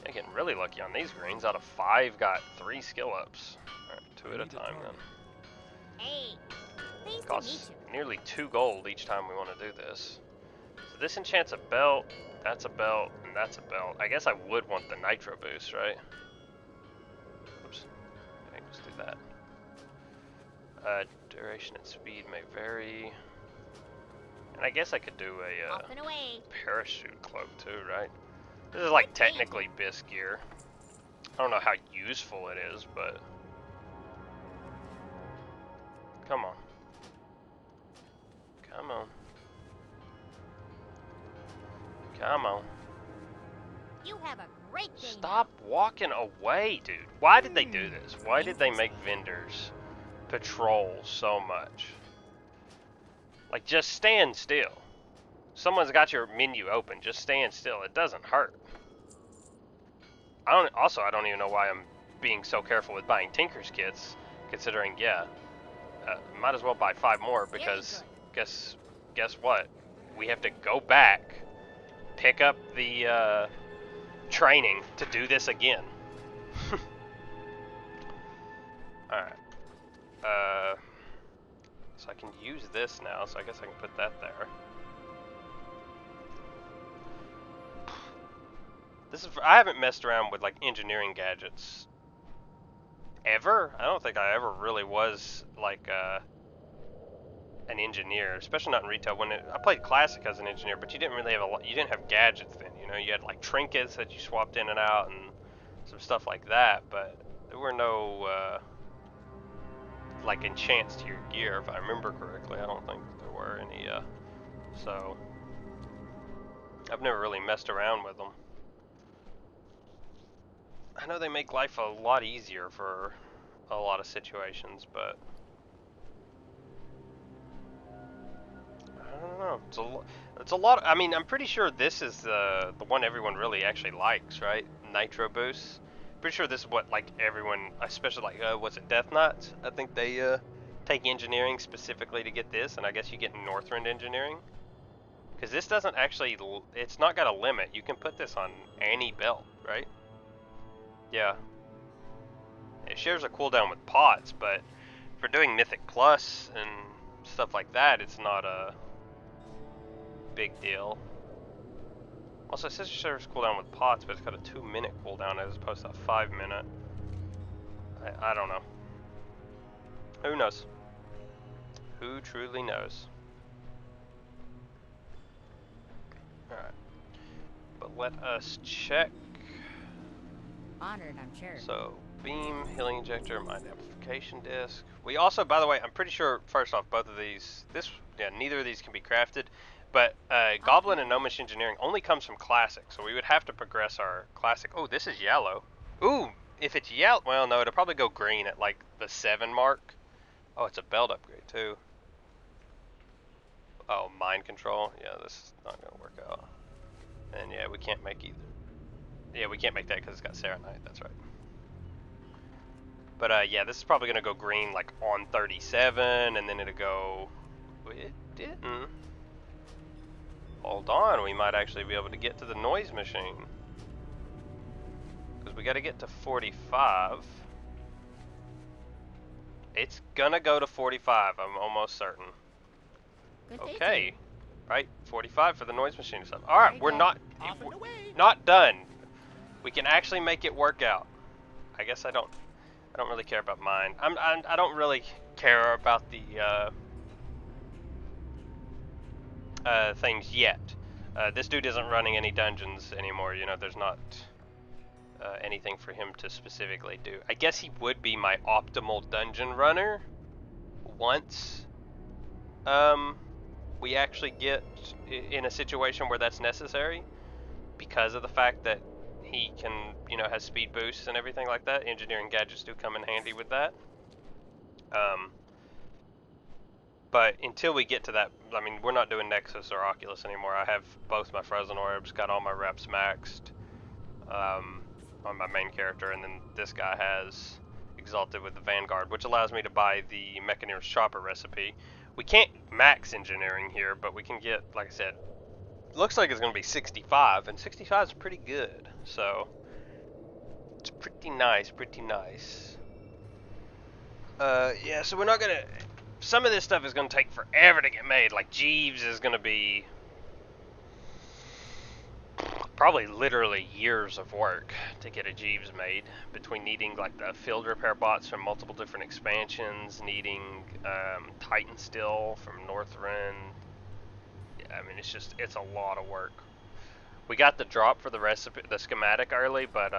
Yeah, getting really lucky on these greens. Out of 5, got 3 skill ups. Alright, 2 at a time then. Hey, pleased to meet Costs you. nearly 2 gold each time we want to do this. So this enchants a belt, that's a belt, and that's a belt. I guess I would want the Nitro Boost, right? Oops. Okay, let's do that. Duration and speed may vary. And I guess I could do a Off and away. parachute cloak too, right? This is like technically BIS gear. I don't know how useful it is, but... come on. Come on. Come on. You have a great day. Stop walking away, dude. Why did they do this? Why did they make vendors patrol so much? Like, just stand still. Someone's got your menu open. Just stand still. It doesn't hurt. I don't even know why I'm being so careful with buying Tinker's Kits, considering, yeah, might as well buy 5 more because guess what? We have to go back, pick up the training to do this again. Alright. So I can use this now, so I guess I can put that there. I haven't messed around with like engineering gadgets ever. I don't think I ever really was like an engineer, especially not in retail. I played Classic as an engineer, but you didn't really have you didn't have gadgets then. You know, you had like trinkets that you swapped in and out and some stuff like that. But there were no like enchants to your gear, if I remember correctly. I don't think there were any. So I've never really messed around with them. I know they make life a lot easier for a lot of situations, but I don't know. It's a lot. I mean, I'm pretty sure this is the one everyone really actually likes, right? Nitro Boost. Pretty sure this is what like everyone, especially like what's it, Death Knights? I think they take engineering specifically to get this, and I guess you get Northrend engineering because this doesn't actually. It's not got a limit. You can put this on any belt, right? Yeah. It shares a cooldown with pots, but for doing Mythic Plus and stuff like that, it's not a big deal. Also, it says it shares cooldown with pots, but it's got a 2-minute cooldown as opposed to a 5-minute. I don't know. Who knows? Who truly knows? Alright. But let us check. Honored, I'm sure. So, beam, healing injector, mind amplification disc. We also, by the way, I'm pretty sure, first off, both of these, neither of these can be crafted, but Goblin and Gnomish Engineering only comes from Classic, so we would have to progress our Classic. Oh, this is yellow. Ooh, if it's yellow, well, no, it'll probably go green at like the 7 mark. Oh, it's a belt upgrade too. Oh, mind control. Yeah, this is not going to work out. And yeah, we can't make either. Yeah, we can't make that because it's got Serenite, that's right. But yeah, this is probably gonna go green like on 37, and then it'll go. It didn't. Hold on, we might actually be able to get to the noise machine. Because we got to get to 45. It's gonna go to 45, I'm almost certain. Good Okay. thinking. Right, 45 for the noise machine stuff. Alright, Very we're good. not Off and away. not done. We can actually make it work out. I guess I don't really care about mine. I don't really care about the things yet. This dude isn't running any dungeons anymore, you know, there's not anything for him to specifically do. I guess he would be my optimal dungeon runner once we actually get in a situation where that's necessary, because of the fact that he can, you know, has speed boosts and everything like that. Engineering gadgets do come in handy with that. But until we get to that, I mean, we're not doing Nexus or Oculus anymore. I have both my Frozen Orbs, got all my reps maxed on my main character, and then this guy has Exalted with the Vanguard, which allows me to buy the Mechaneer's Chopper recipe. We can't max engineering here, but we can get, like I said, looks like it's going to be 65, and 65 is pretty good, so it's pretty nice, pretty nice. Yeah, so we're not going to, some of this stuff is going to take forever to get made. Like Jeeves is going to be probably literally years of work to get a Jeeves made, between needing like the field repair bots from multiple different expansions, needing Titan Steel from Northrend. Yeah, I mean, it's a lot of work. We got the drop for the recipe, the schematic early, but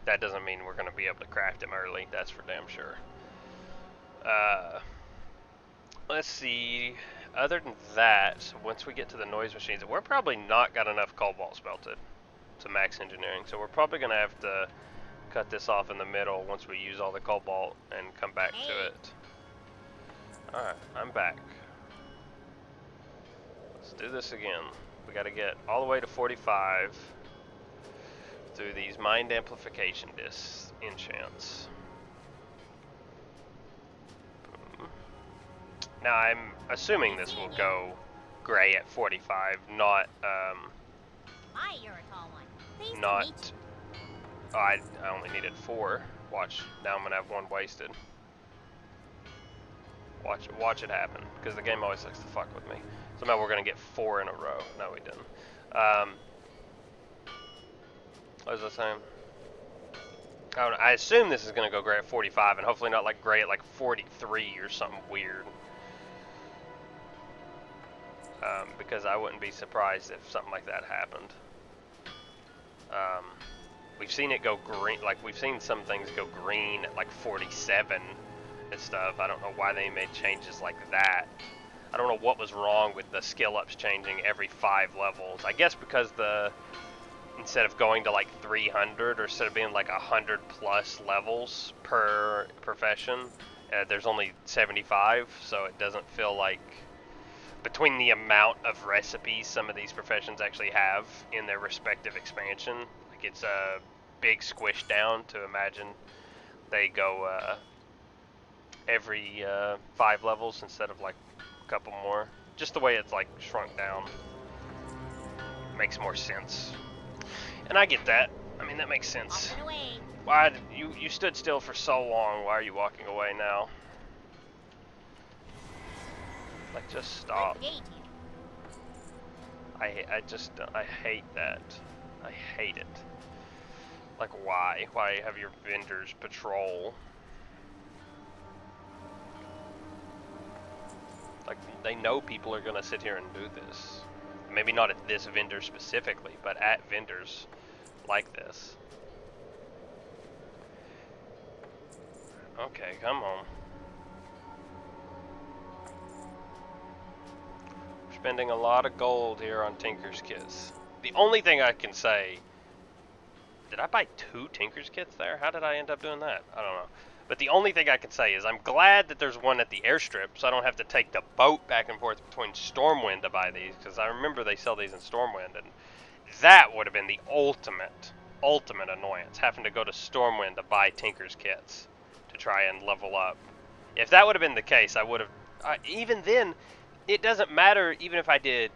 that doesn't mean we're going to be able to craft them early. That's for damn sure. Let's see. Other than that, once we get to the noise machines, we're probably not got enough cobalt smelted to max engineering, so we're probably going to have to cut this off in the middle once we use all the cobalt and come back to it. Alright, I'm back. Let's do this again. We got to get all the way to 45 through these mind amplification discs enchants. Now I'm assuming this will go gray at 45, not Hi, you're a tall one. Pleased to meet not. you. Oh, I only needed 4. Watch, now I'm gonna have 1 wasted. Watch it happen, because the game always likes to fuck with me. Somehow we're gonna get 4 in a row. No, we didn't. What was I saying? I assume this is gonna go gray at 45, and hopefully not like gray at like 43 or something weird. Because I wouldn't be surprised if something like that happened. We've seen it go green, like we've seen some things go green at like 47 and stuff. I don't know why they made changes like that. I don't know what was wrong with the skill ups changing every 5 levels. I guess because instead of going to like 300, or instead of being like 100 plus levels per profession, there's only 75, so it doesn't feel like, between the amount of recipes some of these professions actually have in their respective expansion, like it's a big squish down to imagine they go every 5 levels instead of like a couple more. Just the way it's like shrunk down makes more sense. And I get that. I mean, that makes sense. Off and away. Why did you stood still for so long? Why are you walking away now? Like, just stop. Good gate. I hate that. I hate it. Like, why? Why have your vendors patrol? Like, they know people are gonna sit here and do this. Maybe not at this vendor specifically, but at vendors like this. Okay, come on. We're spending a lot of gold here on Tinker's kits. The only thing I can say, did I buy 2 Tinker's kits there? How did I end up doing that? I don't know. But the only thing I can say is I'm glad that there's one at the airstrip, so I don't have to take the boat back and forth between Stormwind to buy these, because I remember they sell these in Stormwind, and that would have been the ultimate annoyance, having to go to Stormwind to buy Tinker's kits, to to try and level up. If that would have been the case, I would have. Even then, it doesn't matter. Even if I did,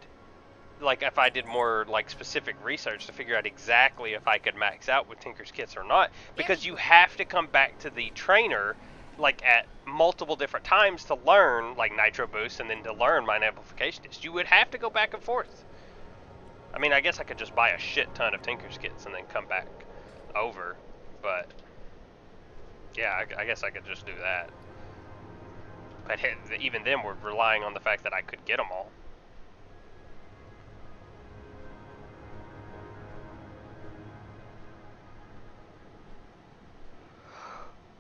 like, if I did more like specific research to figure out exactly if I could max out with Tinker's kits or not, because you have to come back to the trainer, like at multiple different times to learn like nitro boost, and then to learn mine amplification disc. You would have to go back and forth. I mean, I guess I could just buy a shit ton of Tinker's kits and then come back over, but yeah, I guess I could just do that. But even then, we're relying on the fact that I could get them all.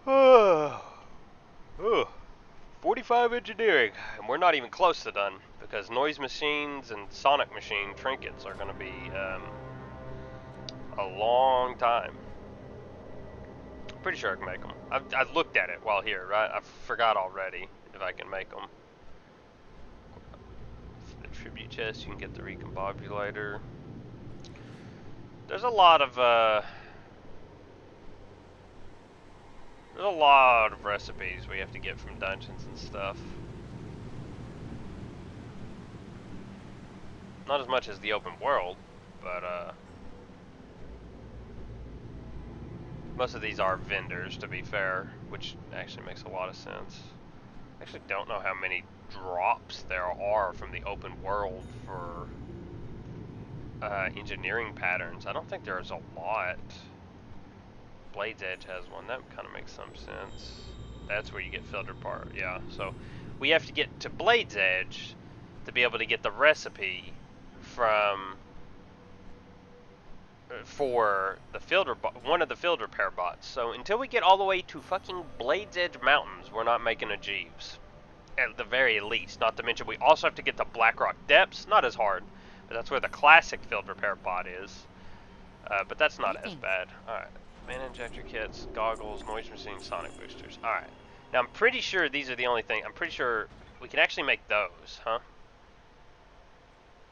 Oh, 45 engineering, and we're not even close to done, because noise machines and sonic machine trinkets are going to be a long time. Pretty sure I can make them. I've looked at it while here, right? I forgot already if I can make them. For the tribute chest, you can get the recombobulator. There's a lot of recipes we have to get from dungeons and stuff. Not as much as the open world, but most of these are vendors, to be fair, which actually makes a lot of sense. I actually don't know how many drops there are from the open world for engineering patterns. I don't think there's a lot. Blade's Edge has one. That kind of makes some sense. That's where you get filter part. Yeah, so we have to get to Blade's Edge to be able to get the recipe from for the one of the field repair bots. So until we get all the way to fucking Blade's Edge Mountains, we're not making a Jeeves. At the very least. Not to mention we also have to get to Blackrock Depths. Not as hard, but that's where the classic field repair bot is. But that's not as bad. Alright. Man injector kits, goggles, noise machine, sonic boosters. Alright. Now I'm pretty sure these are the only thing. I'm pretty sure we can actually make those, huh?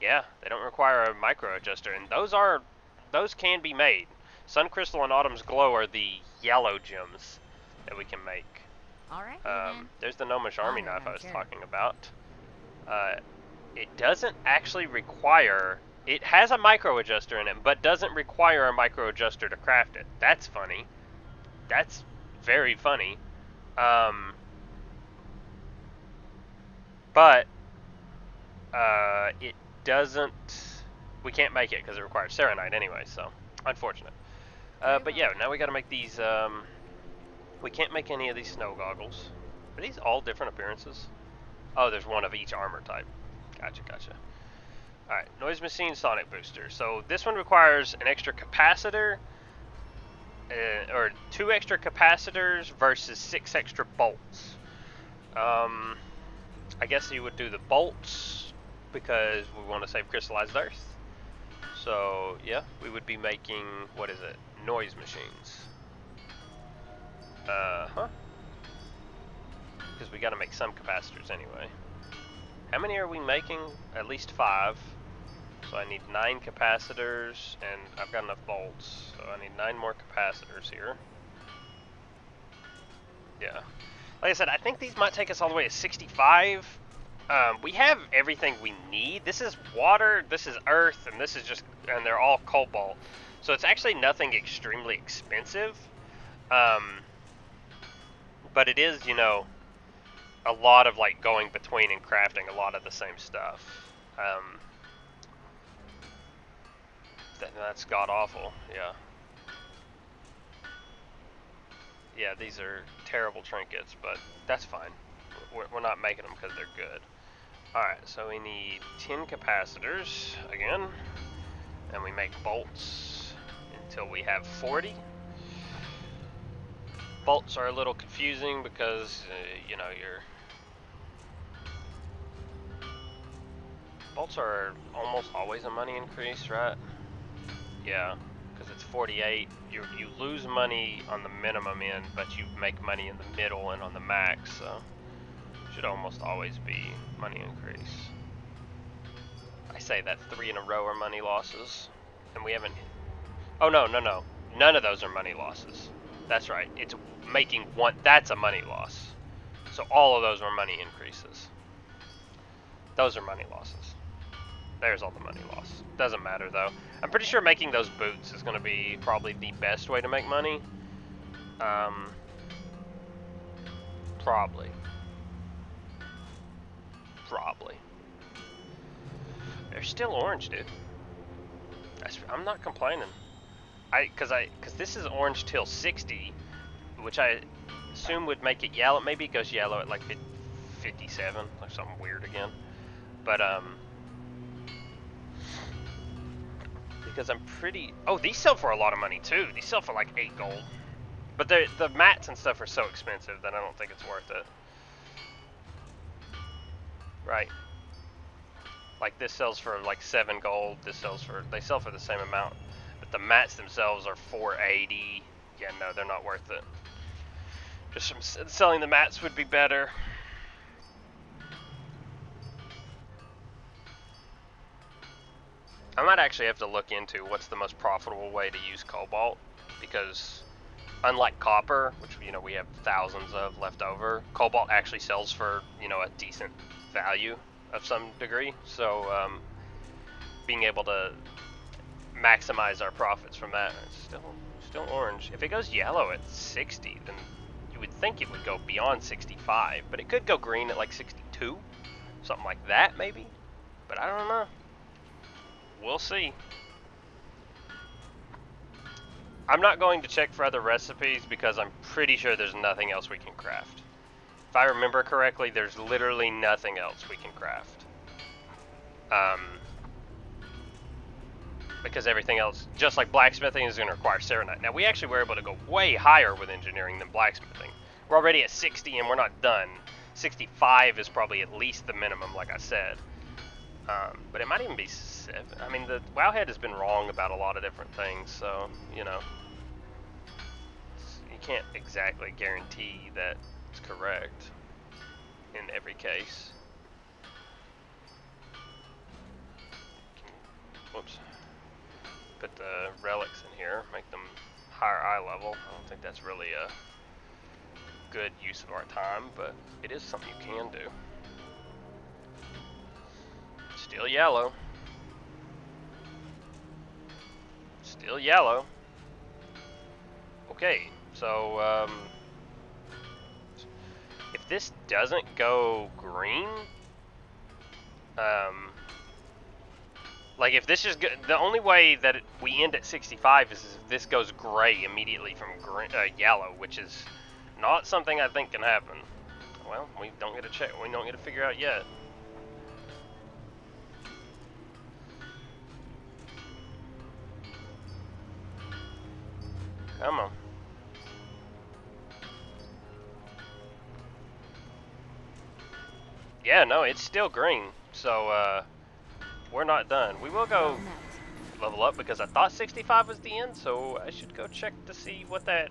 Yeah, they don't require a micro adjuster, and those can be made. Sun Crystal and Autumn's Glow are the yellow gems that we can make. Alright, there's the Gnomish Army knife I was talking about. It doesn't actually require... It has a micro adjuster in it, but doesn't require a micro adjuster to craft it. That's funny. That's very funny. But it doesn't... We can't make it because it requires Serenite anyway, so unfortunate. But yeah, now we got to make these. We can't make any of these snow goggles. Are these all different appearances? Oh, there's one of each armor type. Gotcha. Alright, noise machine, sonic booster. So this one requires an extra capacitor, or 2 extra capacitors versus 6 extra bolts. I guess you would do the bolts because we want to save crystallized earth. So yeah, we would be making, what is it? Noise machines. Because we got to make some capacitors anyway. How many are we making? At least 5. So I need 9 capacitors, and I've got enough bolts. So I need 9 more capacitors here. Yeah. Like I said, I think these might take us all the way to 65. We have everything we need. This is water, this is earth, and this is just, and they're all cobalt. So it's actually nothing extremely expensive. But it is, you know, a lot of like going between and crafting a lot of the same stuff. That's god awful, yeah. Yeah, these are terrible trinkets, but that's fine. We're not making them because they're good. Alright, so we need 10 capacitors again, and we make bolts until we have 40. Bolts are a little confusing because, you know, bolts are almost always a money increase, right? Yeah, because it's 48. You lose money on the minimum end, but you make money in the middle and on the max, so should almost always be money increase. I say that 3 in a row are money losses, and we haven't... Oh, no. None of those are money losses. That's right. It's making one. That's a money loss. So all of those were money increases. Those are money losses. There's all the money loss. Doesn't matter though. I'm pretty sure making those boots is going to be probably the best way to make money. Probably. They're still orange, dude. I'm not complaining. Cause this is orange till 60, which I assume would make it yellow. Maybe it goes yellow at like 57 or something weird again. But because I'm pretty. Oh, these sell for a lot of money too. These sell for like 8 gold. But the mats and stuff are so expensive that I don't think it's worth it. Right. Like this sells for like 7 gold. They sell for the same amount. But the mats themselves are 480. Yeah, no, they're not worth it. Just from selling the mats would be better. I might actually have to look into what's the most profitable way to use cobalt, because unlike copper, which we have thousands of left over, cobalt actually sells for a decent value of some degree. So being able to maximize our profits from that, it's still orange. If it goes yellow at 60, then you would think it would go beyond 65, but it could go green at like 62, something like that maybe. But I don't know. We'll see. I'm not going to check for other recipes because I'm pretty sure there's nothing else we can craft. If I remember correctly, there's literally nothing else we can craft. Because everything else, just like blacksmithing, is going to require serenite. Now, we actually were able to go way higher with engineering than blacksmithing. We're already at 60 and we're not done. 65 is probably at least the minimum, like I said. But it might even be 7. I mean, the Wowhead has been wrong about a lot of different things, so, you can't exactly guarantee that it's correct in every case. Whoops. Put the relics in here, make them higher eye level. I don't think that's really a good use of our time, but it is something you can do. Still yellow. Still yellow. Okay, so if this doesn't go green, like if this is good, the only way that we end at 65 is if this goes gray immediately from yellow, which is not something I think can happen. Well, we don't get to check. We don't get to figure out yet. Come on. Yeah, no, it's still green. So, we're not done. We will go level up because I thought 65 was the end, so I should go check to see what that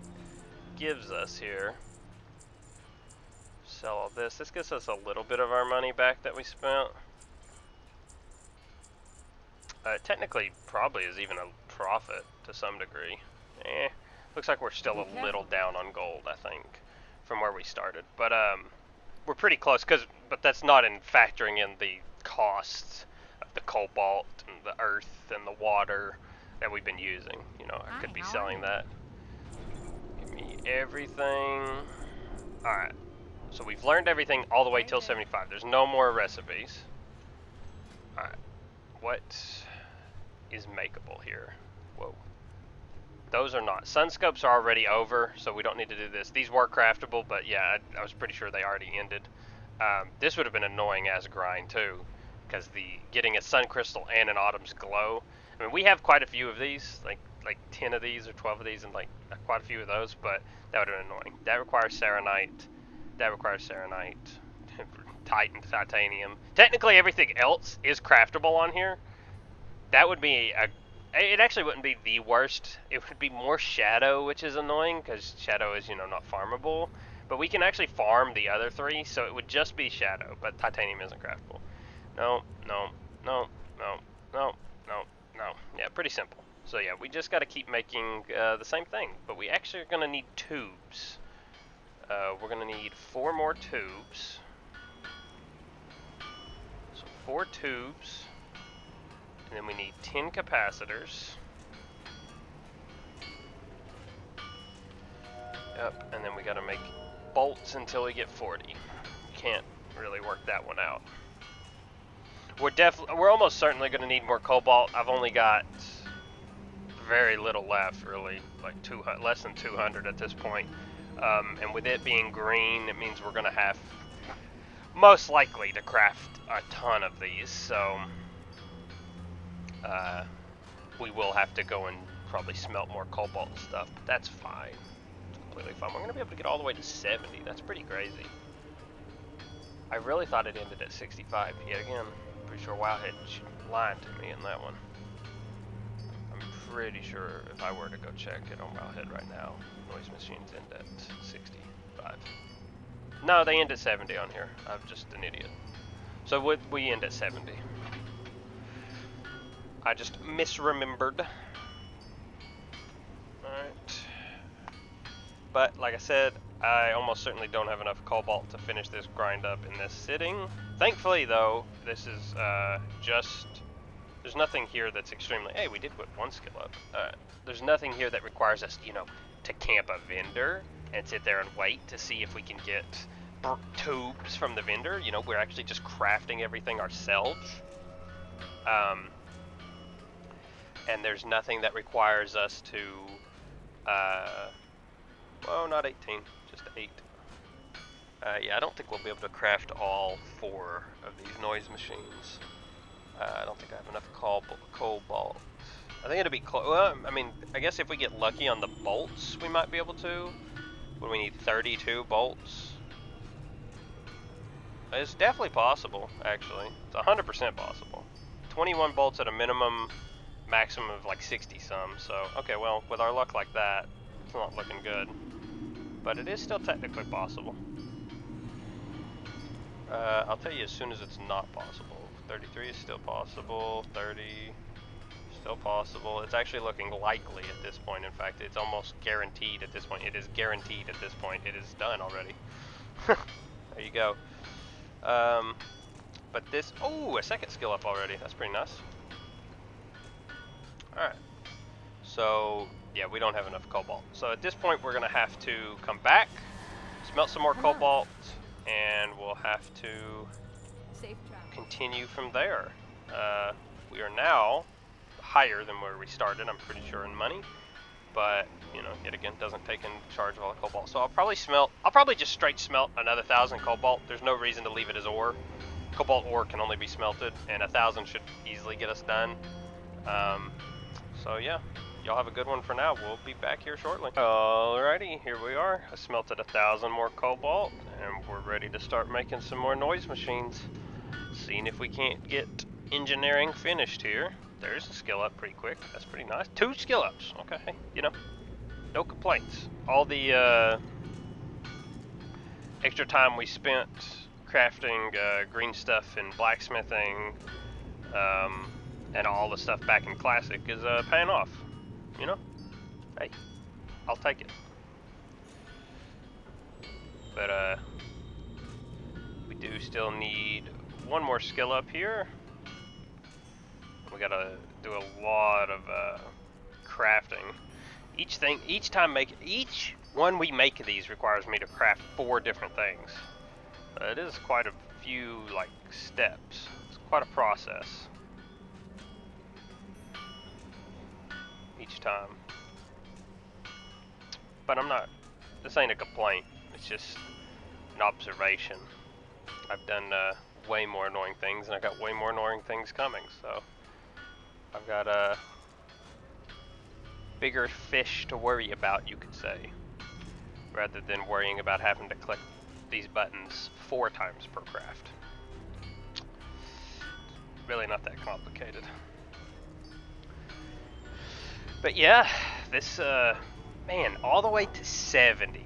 gives us here. Sell all this. This gives us a little bit of our money back that we spent. Technically, probably is even a profit to some degree. Looks like we're still a little down on gold, I think, from where we started. But we're pretty close, but that's not in factoring in the costs of the cobalt and the earth and the water that we've been using. I could be selling that. Give me everything. Alright. So we've learned everything all the way till 75. There's no more recipes. Alright. What is makeable here? Whoa. Those are not. Sunscopes are already over, so we don't need to do this. These were craftable, but yeah, I was pretty sure they already ended. This would have been annoying as a grind too, because getting a sun crystal and an autumn's glow. I mean, we have quite a few of these, like 10 of these or 12 of these, and like quite a few of those, but that would have been annoying. That requires serenite. That requires serenite. Titan, titanium. Technically, everything else is craftable on here. That would be it actually wouldn't be the worst. It would be more shadow, which is annoying because shadow is, not farmable. But we can actually farm the other 3, so it would just be shadow, but titanium isn't craftable. No. Yep, Pretty simple. So yeah, we just got to keep making the same thing, but we actually are going to need tubes. We're going to need 4 more tubes. So 4 tubes, and then we need 10 capacitors. Yep, and then we got to make bolts until we get 40. Can't really work that one out. We're almost certainly going to need more cobalt. I've only got very little left, really, like less than 200 at this point. And with it being green, it means we're going to have most likely to craft a ton of these. So we will have to go and probably smelt more cobalt and stuff, but that's fine. It's completely fine. We're going to be able to get all the way to 70. That's pretty crazy. I really thought it ended at 65 yet again. Pretty sure Wowhead lied to me in that one. I'm pretty sure if I were to go check it on Wowhead right now, noise machines end at 65. No, they end at 70 on here. I'm just an idiot. So we end at 70. I just misremembered. Alright. But, like I said, I almost certainly don't have enough cobalt to finish this grind up in this sitting. Thankfully, though, this is there's nothing here that's extremely... Hey, we did put 1 skill up. There's nothing here that requires us, to camp a vendor and sit there and wait to see if we can get tubes from the vendor. We're actually just crafting everything ourselves. And there's nothing that requires us to... well, not 18, just 8. Yeah, I don't think we'll be able to craft all 4 of these noise machines. I don't think I have enough cobalt. I think it'll be close. Well, I mean, I guess if we get lucky on the bolts, we might be able to. But we need 32 bolts. It's definitely possible, actually. It's 100% possible. 21 bolts at a minimum, maximum of like 60 some. So, okay, well, with our luck like that, it's not looking good. But it is still technically possible. I'll tell you as soon as it's not possible. 33 is still possible. 30 still possible. It's actually looking likely at this point. In fact, it's almost guaranteed at this point. It is guaranteed at this point. It is done already. There you go. But this... Oh, a second skill up already. That's pretty nice. Alright. So, yeah, we don't have enough cobalt. So at this point, we're going to have to come back, smelt some more cobalt, and we'll have to continue from there. We are now higher than where we started, I'm pretty sure, in money. But, yet again, doesn't take in charge of all the cobalt. So I'll probably just straight smelt another 1,000 cobalt. There's no reason to leave it as ore. Cobalt ore can only be smelted, and 1,000 should easily get us done. So yeah, y'all have a good one for now. We'll be back here shortly. Alrighty, here we are. I smelted 1,000 more cobalt, and we're ready to start making some more noise machines. Seeing if we can't get engineering finished here. There's a skill up pretty quick. That's pretty nice. 2 skill ups. Okay, no complaints. All the extra time we spent crafting green stuff and blacksmithing, and all the stuff back in Classic is paying off. Hey, I'll take it. But we do still need 1 more skill up here. We gotta do a lot of crafting. Each one we make of these requires me to craft 4 different things. It is quite a few steps. It's quite a process each time. But this ain't a complaint. It's just an observation. I've done way more annoying things, and I've got way more annoying things coming. So I've got bigger fish to worry about, you could say, rather than worrying about having to click these buttons 4 times per craft. It's really not that complicated. But yeah, this, man, all the way to 70.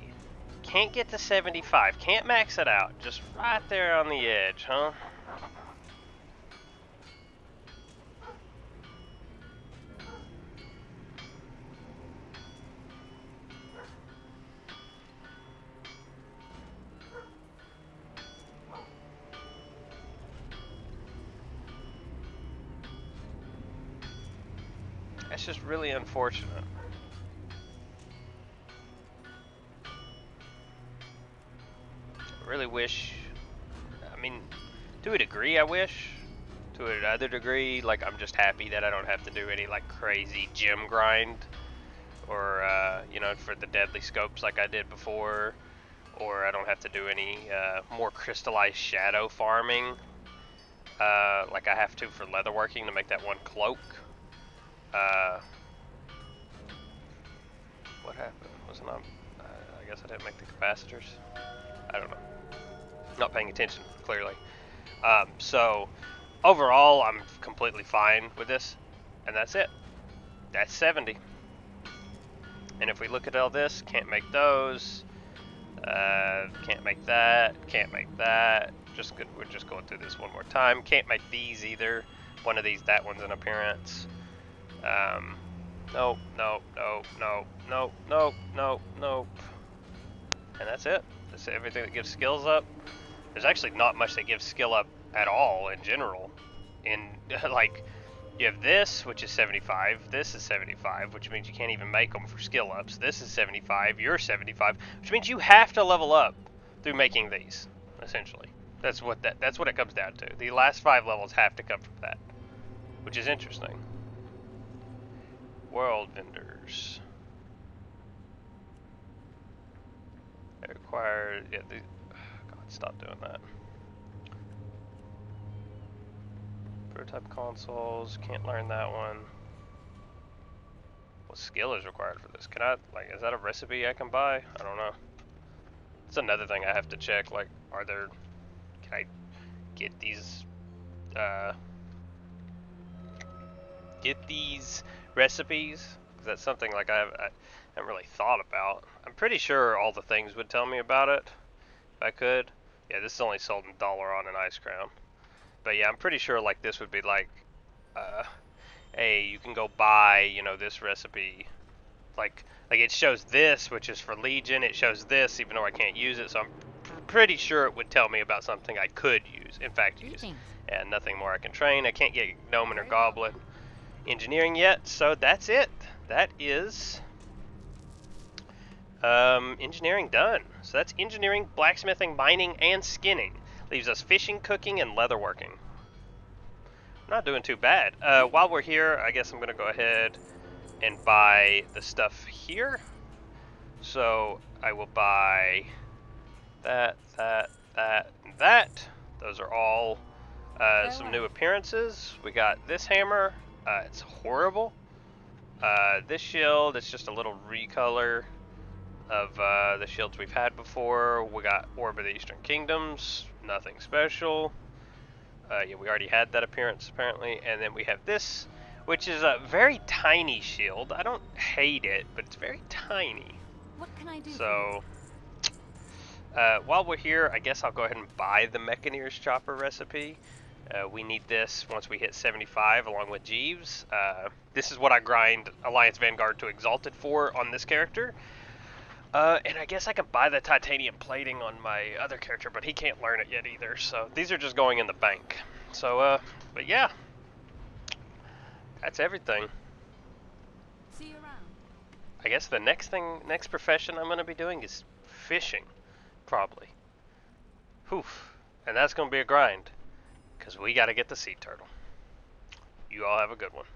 Can't get to 75. Can't max it out. Just right there on the edge, huh? That's just really unfortunate. I really wish, I mean, to a degree I wish. To another degree, like, I'm just happy that I don't have to do any, like, crazy gym grind. Or, you know, for the deadly scopes like I did before. Or I don't have to do any more crystallized shadow farming. Like I have to for leatherworking to make that one cloak. What happened? Wasn't I? I guess I didn't make the capacitors. I don't know. Not paying attention, clearly. So, overall, I'm completely fine with this. And that's it. That's 70. And if we look at all this, can't make those. Can't make that. Can't make that. Just good. We're just going through this one more time. Can't make these either. One of these, that one's an appearance. Nope, nope, nope, nope, nope, nope, nope, nope. And that's it. That's everything that gives skills up. There's actually not much that gives skill up at all in general. In like, you have this, which is 75. This is 75, which means you can't even make them for skill ups. This is 75. You're 75, which means you have to level up through making these. Essentially, that's what it comes down to. The last 5 levels have to come from that, which is interesting. World vendors. They require, yeah, God, stop doing that. Prototype consoles, can't learn that one. What skill is required for this? Can I, like, is that a recipe I can buy? I don't know. It's another thing I have to check, like, can I get these recipes? 'Cause that's something like I haven't really thought about. I'm pretty sure all the things would tell me about it if I could. Yeah, this is only sold in dollar on an ice crown. But yeah, I'm pretty sure like this would be like, hey, you can go buy, you know, this recipe. Like it shows this, which is for Legion. It shows this, even though I can't use it. So I'm pretty sure it would tell me about something I could use, in fact, use. And nothing more I can train. I can't get Gnomon or Goblin engineering yet, so that's it. That is engineering done. So that's engineering, blacksmithing, mining, and skinning. Leaves us fishing, cooking, and leatherworking. Not doing too bad. While we're here, I guess I'm going to go ahead and buy the stuff here. So I will buy that, that, that, and that. Those are all some new appearances. We got this hammer. It's horrible. This shield, it's just a little recolor of the shields we've had before. We got Orb of the Eastern Kingdoms. Nothing special. Yeah, we already had that appearance apparently. And then we have this, which is a very tiny shield. I don't hate it, but it's very tiny. What can I do? So, while we're here, I guess I'll go ahead and buy the Mechaneer's Chopper recipe. We need this once we hit 75 along with Jeeves. This is what I grind Alliance Vanguard to Exalted for on this character. And I guess I can buy the titanium plating on my other character, but he can't learn it yet either. So these are just going in the bank. So, but yeah. That's everything. See you around. I guess the next profession I'm going to be doing is fishing. Probably. Whew. And that's going to be a grind. Because we got to get the sea turtle. You all have a good one.